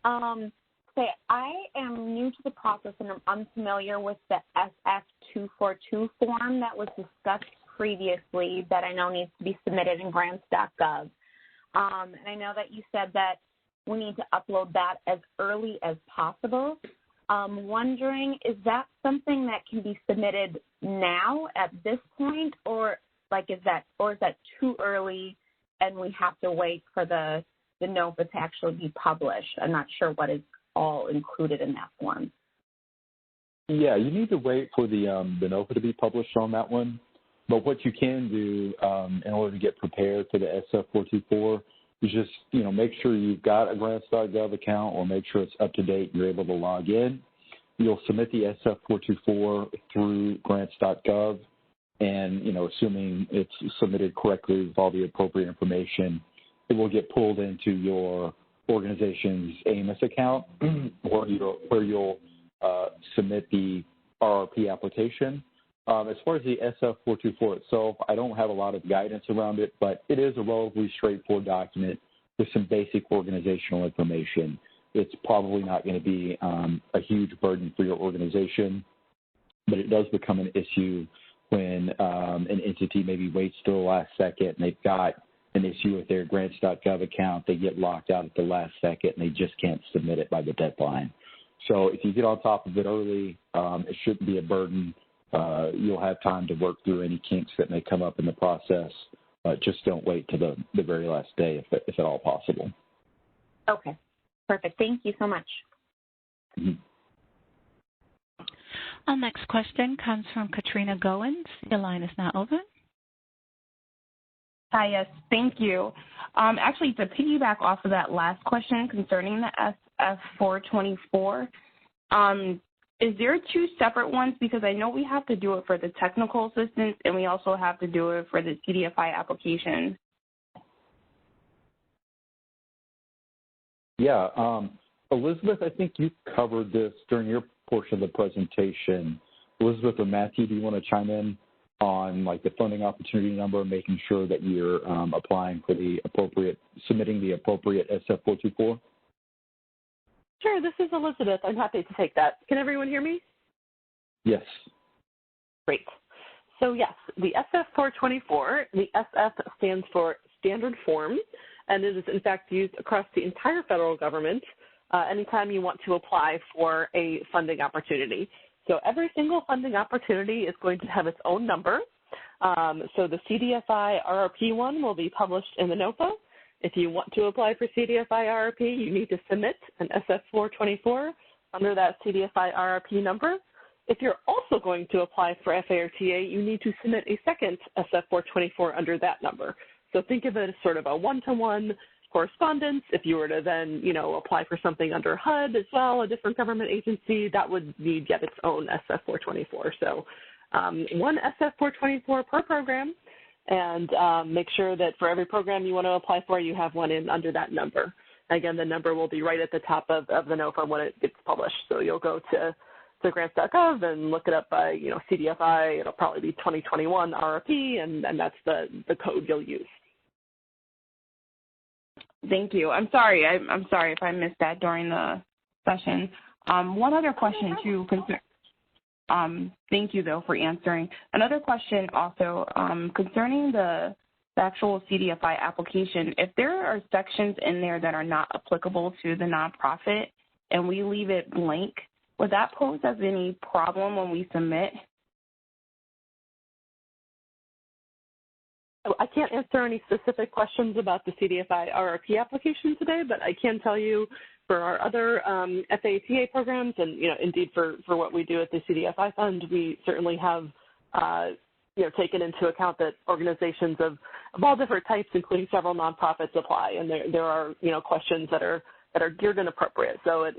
I am new to the process and I'm unfamiliar with the SF242 form that was discussed previously that I know needs to be submitted in Grants.gov. And I know that you said that we need to upload that as early as possible. Wondering, is that something that can be submitted now at this point, or is that too early and we have to wait for the NOFA to actually be published? I'm not sure what is all included in that form. Yeah, you need to wait for the NOFA to be published on that one. But what you can do in order to get prepared for the SF424 is just, make sure you've got a Grants.gov account or make sure it's up to date and you're able to log in. You'll submit the SF424 through Grants.gov, and, assuming it's submitted correctly with all the appropriate information, it will get pulled into your organization's AMIS account where you'll submit the RRP application. As far as the SF424 itself, I don't have a lot of guidance around it, but it is a relatively straightforward document with some basic organizational information. It's probably not going to be a huge burden for your organization, but it does become an issue when an entity maybe waits till the last second and they've got an issue with their Grants.gov account. They get locked out at the last second and they just can't submit it by the deadline. So if you get on top of it early, it shouldn't be a burden. You'll have time to work through any kinks that may come up in the process. Just don't wait to the very last day if at all possible. Okay, perfect. Thank you so much. Mm-hmm. Our next question comes from Katrina Goins. Your line is now open. Hi, yes, thank you. Actually, to piggyback off of that last question concerning the SF424, is there two separate ones? Because I know we have to do it for the technical assistance and we also have to do it for the CDFI application. Yeah, Elizabeth, I think you covered this during your portion of the presentation. Elizabeth or Matthew, do you want to chime in on the funding opportunity number, making sure that you're applying for submitting the appropriate SF424? Sure, this is Elizabeth. I'm happy to take that. Can everyone hear me? Yes. Great. So yes, the SF424, the SF stands for Standard Form, and it is in fact used across the entire federal government anytime you want to apply for a funding opportunity. So every single funding opportunity is going to have its own number. So the CDFI RRP one will be published in the NOFA. If you want to apply for CDFI RRP, you need to submit an SF424 under that CDFI RRP number. If you're also going to apply for FARTA, you need to submit a second SF424 under that number. So think of it as sort of a one-to-one correspondence. If you were to then, apply for something under HUD as well, a different government agency, that would need yet its own SF424. So one SF424 per program, and make sure that for every program you want to apply for, you have one in under that number. Again, the number will be right at the top of the NOFA when it gets published. So you'll go to Grants.gov and look it up by, CDFI. It'll probably be 2021 RRP, and that's the code you'll use. Thank you. I'm sorry if I missed that during the session. One other question too. Thank you though for answering. Another question also concerning the actual CDFI application. If there are sections in there that are not applicable to the nonprofit and we leave it blank, would that pose as any problem when we submit? I can't answer any specific questions about the CDFI RRP application today, but I can tell you for our other FATA programs and, indeed for what we do at the CDFI fund, we certainly have, taken into account that organizations of all different types, including several nonprofits, apply, and there are, questions that are geared and appropriate. So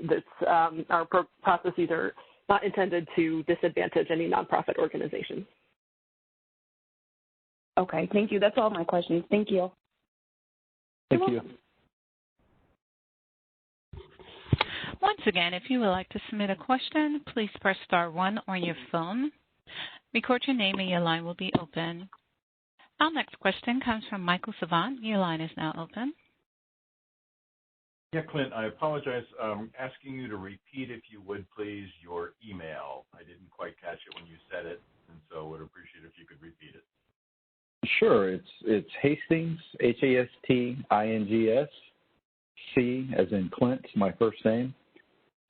our processes are not intended to disadvantage any nonprofit organizations. Okay, thank you. That's all my questions. Thank you. Thank you. Once again, if you would like to submit a question, please press *1 on your phone. Record your name and your line will be open. Our next question comes from Michael Savant. Your line is now open. Yeah, Clint, I apologize. Asking you to repeat, if you would, please, your email. I didn't quite catch it when you said it, and so would appreciate if you could repeat it. Sure. It's Hastings, Hastings, C as in Clint, my first name,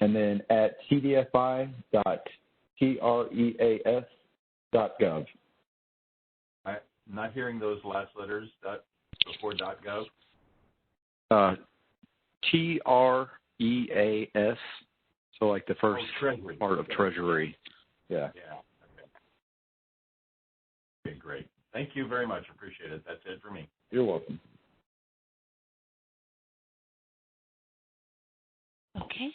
and then at CDFI.treas.gov. I'm not hearing those last letters before .gov. TREAS, so like the first part of Treasury. Yeah. Yeah. Okay, great. Thank you very much. Appreciate it. That's it for me. You're welcome. Okay.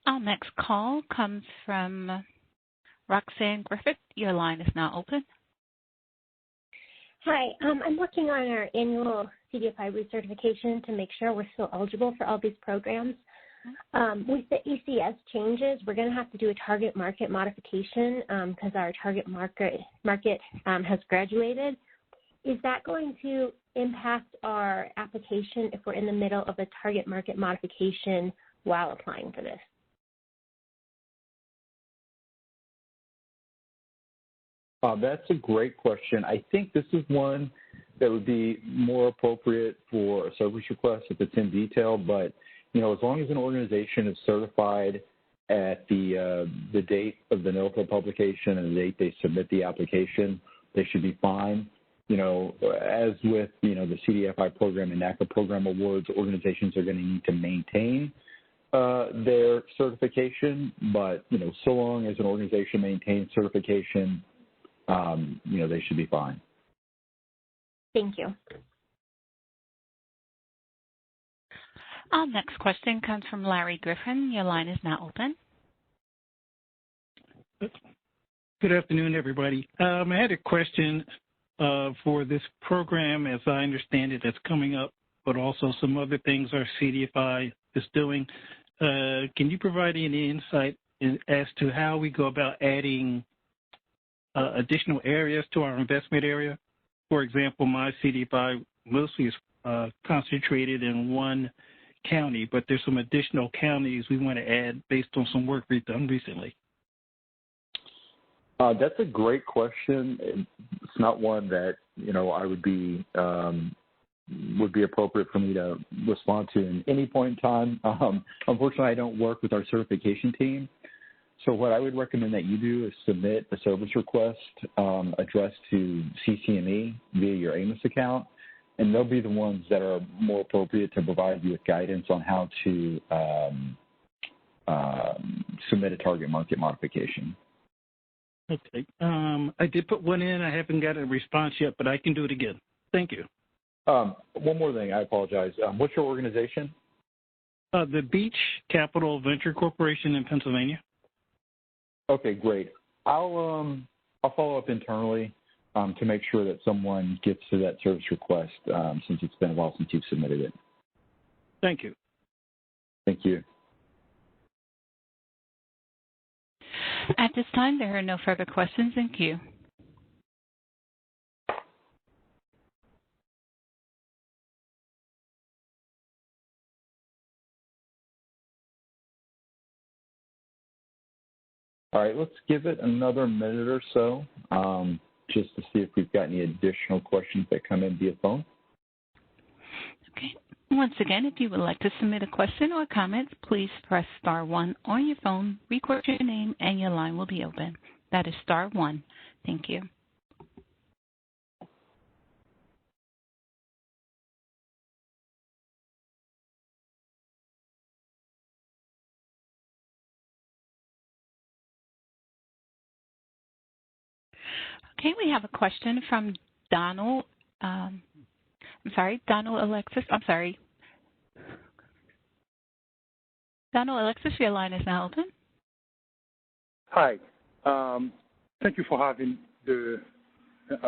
Our next call comes from Roxanne Griffith. Your line is now open. Hi. I'm working on our annual CDFI recertification to make sure we're still eligible for all these programs. With the ECS changes, we're going to have to do a target market modification because our target market has graduated. Is that going to impact our application if we're in the middle of a target market modification while applying for this? That's a great question. I think this is one that would be more appropriate for a service request if it's in detail, but as long as an organization is certified at the date of the NOFA publication and the date they submit the application, they should be fine. As with, the CDFI program and NACA program awards, organizations are going to need to maintain their certification, but, so long as an organization maintains certification, they should be fine. Thank you. Our next question comes from Larry Griffin. Your line is now open. Good afternoon, everybody. I had a question for this program, as I understand it, that's coming up, but also some other things our CDFI is doing. Can you provide any insight as to how we go about adding additional areas to our investment area? For example, my CDFI mostly is concentrated in one county, but there's some additional counties we want to add based on some work we've done recently. That's a great question. It's not one that I would be appropriate for me to respond to in any point in time. Unfortunately, I don't work with our certification team. So what I would recommend that you do is submit a service request addressed to CCME via your Amos account, and they'll be the ones that are more appropriate to provide you with guidance on how to submit a target market modification. Okay. I did put one in. I haven't got a response yet, but I can do it again. Thank you. One more thing. I apologize. What's your organization? The Beach Capital Venture Corporation in Pennsylvania. Okay, great. I'll follow up internally to make sure that someone gets to that service request since it's been a while since you've submitted it. Thank you. Thank you. At this time, there are no further questions in queue. All right, let's give it another minute or so just to see if we've got any additional questions that come in via phone. Okay. Once again, if you would like to submit a question or comment, please press *1 on your phone, record your name, and your line will be open. That is *1. Thank you. Okay, we have a question from Donald. Donald Alexis. Donald Alexis, your line is now open. Hi. Thank you for having the this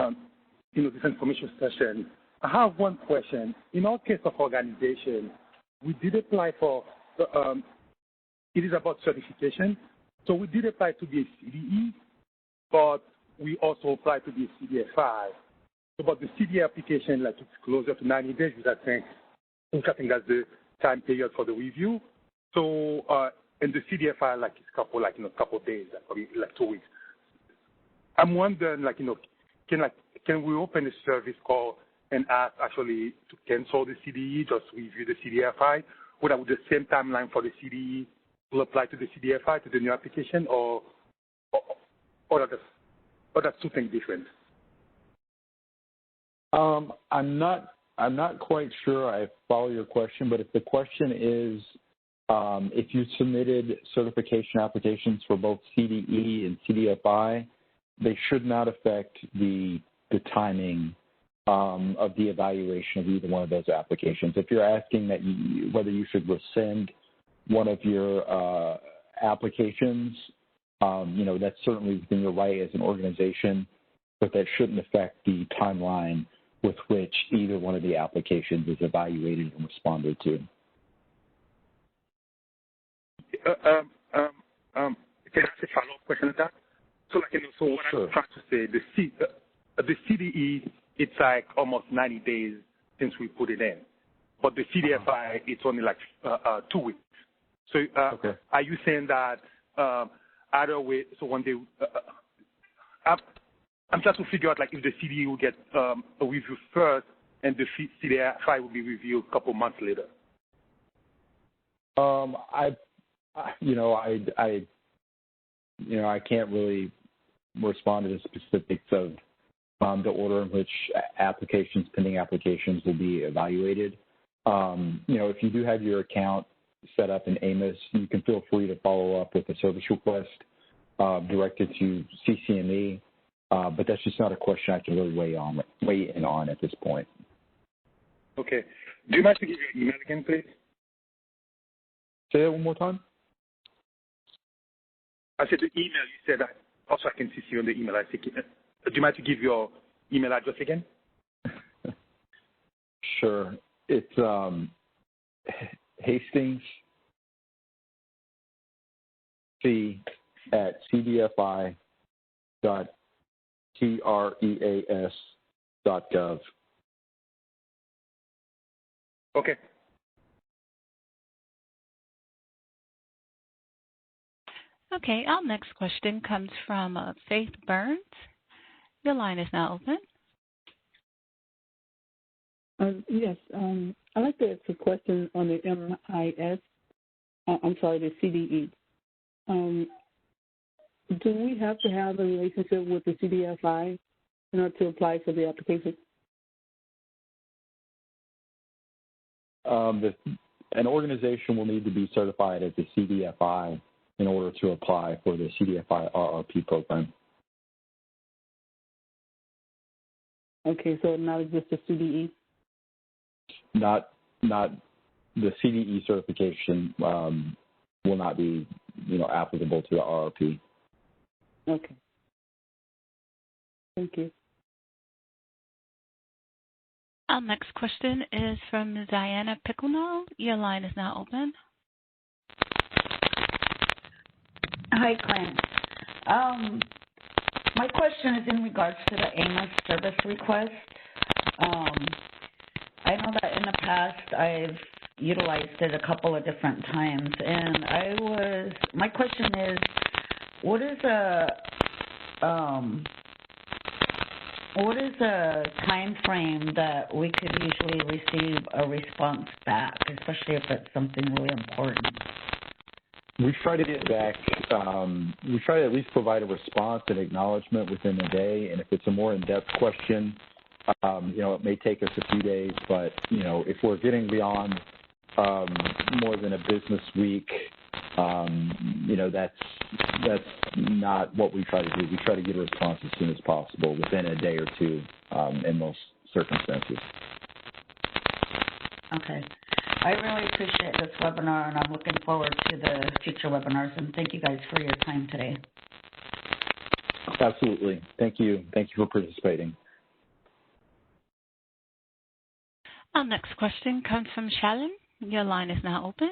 information session. I have one question. In our case of organization, we did apply for. It is about certification. So we did apply to be a CDE, but we also applied to be a CDFI. So, but the CDE application it's closer to 90 days, which I think that's the time period for the review. So, and the CDFI it's couple of days, probably 2 weeks. I'm wondering can we open a service call and ask actually to cancel the CDE, just review the CDFI, would the same timeline for the CDE will apply to the CDFI, to the new application, or that's two things different? I'm not quite sure I follow your question, but if the question is if you submitted certification applications for both CDE and CDFI, they should not affect the timing of the evaluation of either one of those applications. If you're asking whether you should rescind one of your applications, that's certainly within your right as an organization, but that shouldn't affect the timeline with which either one of the applications is evaluated and responded to. Can I ask a follow-up question on that? So, what I'm trying to say, the CDE, it's almost 90 days since we put it in, but the CDFI, it's only 2 weeks. So, are you saying that either way? So when they, I'm trying to figure out if the CDE will get a review first, and the CDFI will be reviewed a couple months later. I can't really respond to the specifics of the order in which pending applications will be evaluated. If you do have your account set up in AMIS, you can feel free to follow up with a service request directed to CCME, but that's just not a question I can really weigh in on at this point. Okay. Do you mind to give your email again, please? Say that one more time. I said the email you said. Also, I can see on the email. Do you mind to give your email address again? Sure. It's Hastings C at CDFI.treas.gov. Okay. Okay, our next question comes from Faith Burns. Your line is now open. Yes, I'd like to ask a question on the MIS. The CDE. Do we have to have a relationship with the CDFI in order to apply for the application? An organization will need to be certified as a CDFI in order to apply for the CDFI RRP program. Okay, so not just the CDE? Not the CDE certification will not be, applicable to the RRP. Okay. Thank you. Our next question is from Diana Piccolo. Your line is now open. Hi, Clint. My question is in regards to the AMIS service request. I know that in the past I've utilized it a couple of different times, and my question is, what is a time frame that we could usually receive a response back, especially if it's something really important? We try to get back, we try to at least provide a response and acknowledgement within a day, and if it's a more in-depth question, it may take us a few days, but, if we're getting beyond more than a business week, that's not what we try to do. We try to get a response as soon as possible, within a day or two, in most circumstances. Okay. I really appreciate this webinar, and I'm looking forward to the future webinars, and thank you guys for your time today. Absolutely. Thank you. Thank you for participating. Our next question comes from Shalin. Your line is now open.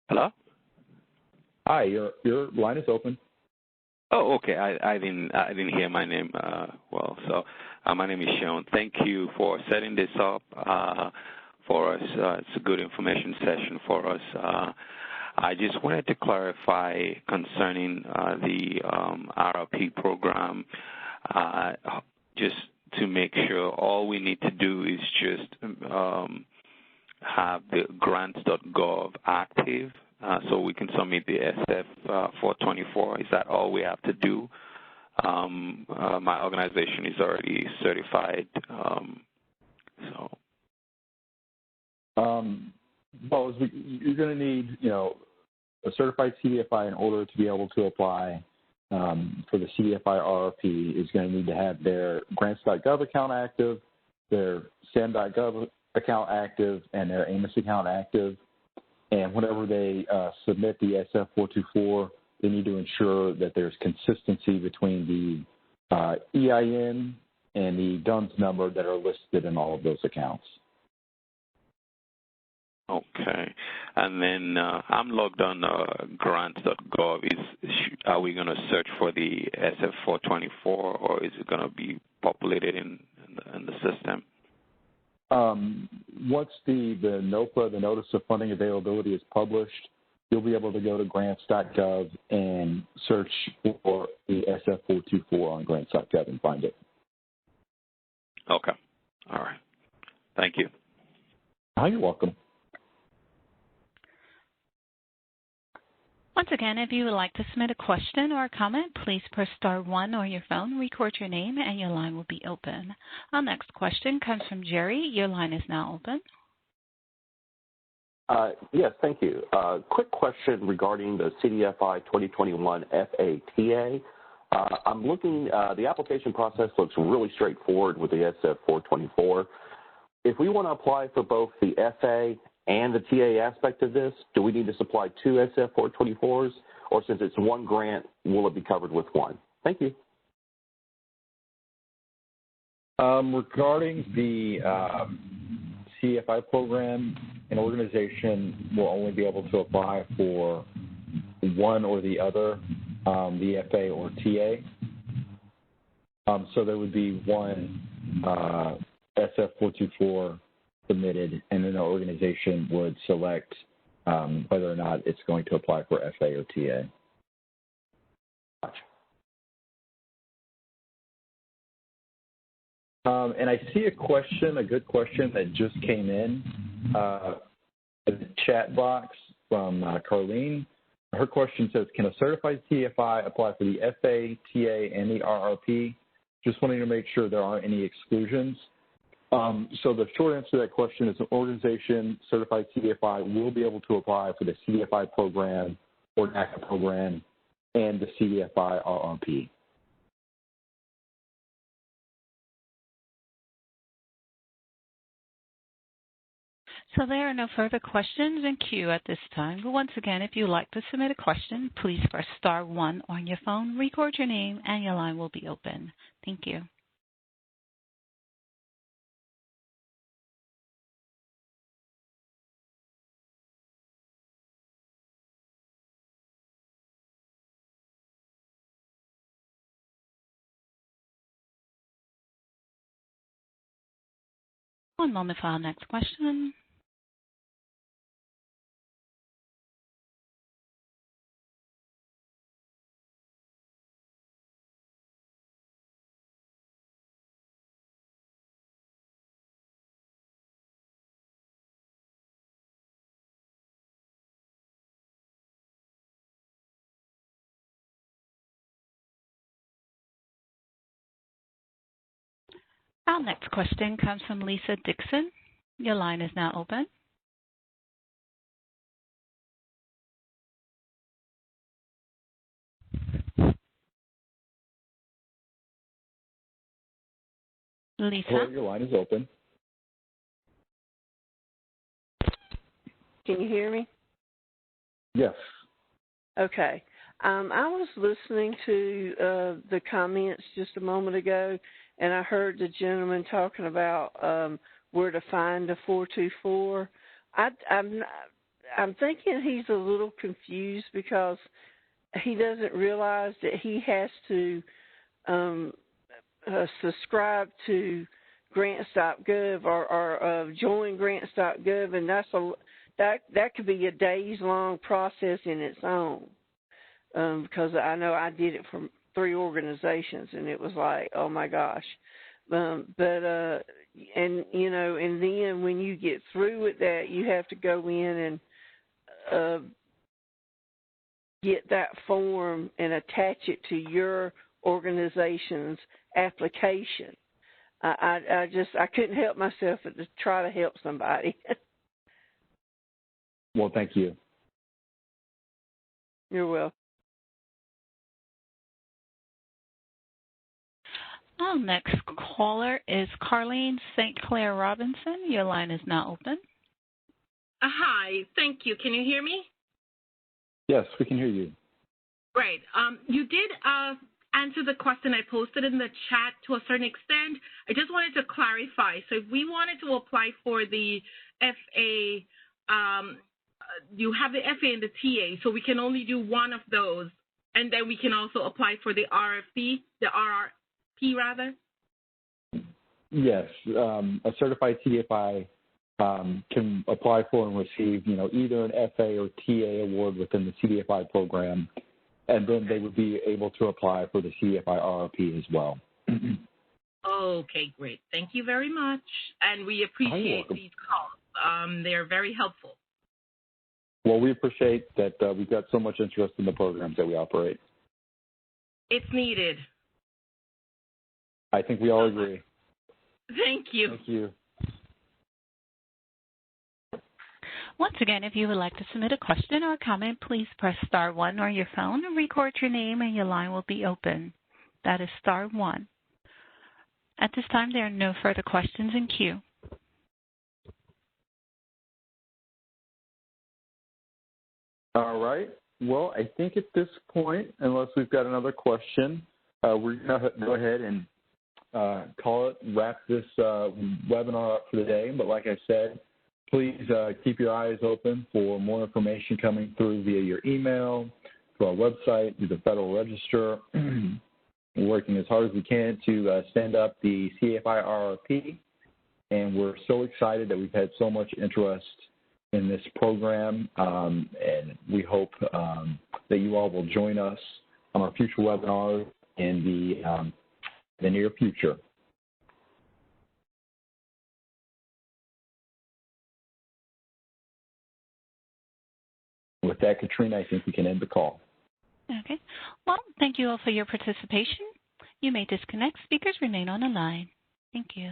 Hello? Hi, your line is open. Oh, okay. I didn't hear my name well. So my name is Sean. Thank you for setting this up for us. It's a good information session for us. I just wanted to clarify concerning the RRP program, just to make sure all we need to do is just have the Grants.gov active so we can submit the SF-424. Is that all we have to do? My organization is already certified. Well, you're going to need, a certified CDFI in order to be able to apply for the CDFI RRP. Is going to need to have their Grants.gov account active, their SAM.gov account active, and their AMIS account active. And whenever they submit the SF-424, they need to ensure that there's consistency between the EIN and the DUNS number that are listed in all of those accounts. Okay. And then I'm logged on Grants.gov. Are we going to search for the SF-424, or is it going to be populated in the system? Once the NOFA, the Notice of Funding Availability, is published, you'll be able to go to Grants.gov and search for the SF-424 on Grants.gov and find it. Okay. All right. Thank you. You're welcome. Once again, if you would like to submit a question or a comment, please press star 1 on your phone, record your name, and your line will be open. Our next question comes from Jerry. Your line is now open. Yes, thank you. Quick question regarding the CDFI 2021 FATA. I'm looking, the application process looks really straightforward with the SF-424. If we want to apply for both the FA and the TA aspect of this, do we need to supply 2 SF-424s, or since it's one grant, will it be covered with one? Thank you. Regarding the CDFI program, an organization will only be able to apply for one or the other, the FA or TA. So there would be one SF-424 submitted, and then the organization would select whether or not it's going to apply for FA or TA. Gotcha. And I see a question, a good question that just came in the chat box from Carlene. Her question says, can a certified CDFI apply for the FA, TA, and the RRP? Just wanting to make sure there aren't any exclusions. So the short answer to that question is an organization certified CDFI will be able to apply for the CDFI program or NACA program and the CDFI RRP. So there are no further questions in queue at this time. But once again, if you'd like to submit a question, please press star 1 on your phone, record your name, and your line will be open. Thank you. One moment for our next question. Our next question comes from Lisa Dixon. Your line is now open. Lisa? Hello, your line is open. Can you hear me? Yes. Okay. I was listening to the comments just a moment ago, and I heard the gentleman talking about where to find the 424. I'm thinking he's a little confused because he doesn't realize that he has to subscribe to Grants.gov or join Grants.gov, and that could be a days-long process in its own. Because I know I did it for 3 organizations, and it was like, oh my gosh. And then when you get through with that, you have to go in and get that form and attach it to your organization's application. I couldn't help myself but to try to help somebody. Well, thank you. You're welcome. Our next caller is Carlene St. Clair Robinson. Your line is now open. Hi, thank you. Can you hear me? Yes, we can hear you. Great. You did answer the question I posted in the chat to a certain extent. I just wanted to clarify. So if we wanted to apply for the FA, you have the FA and the TA, so we can only do one of those, and then we can also apply for the RFP, the RRP rather? Yes, a certified CDFI can apply for and receive, either an FA or TA award within the CDFI program, and then they would be able to apply for the CDFI RRP as well. Okay, great. Thank you very much, and we appreciate these calls. They're very helpful. Well, we appreciate that we've got so much interest in the programs that we operate. It's needed. I think we all agree. Thank you. Thank you. Once again, if you would like to submit a question or a comment, please press star 1 on your phone and record your name, and your line will be open. That is star 1. At this time, there are no further questions in queue. All right. Well, I think at this point, unless we've got another question, we're going to go ahead and wrap this webinar up for the day. But like I said, please keep your eyes open for more information coming through via your email, through our website, through the Federal Register. We're working as hard as we can to stand up the CDFI RRP, and we're so excited that we've had so much interest in this program, and we hope that you all will join us on our future webinars in the near future. With that, Katrina, I think we can end the call. Okay. Well, thank you all for your participation. You may disconnect. Speakers remain on the line. Thank you.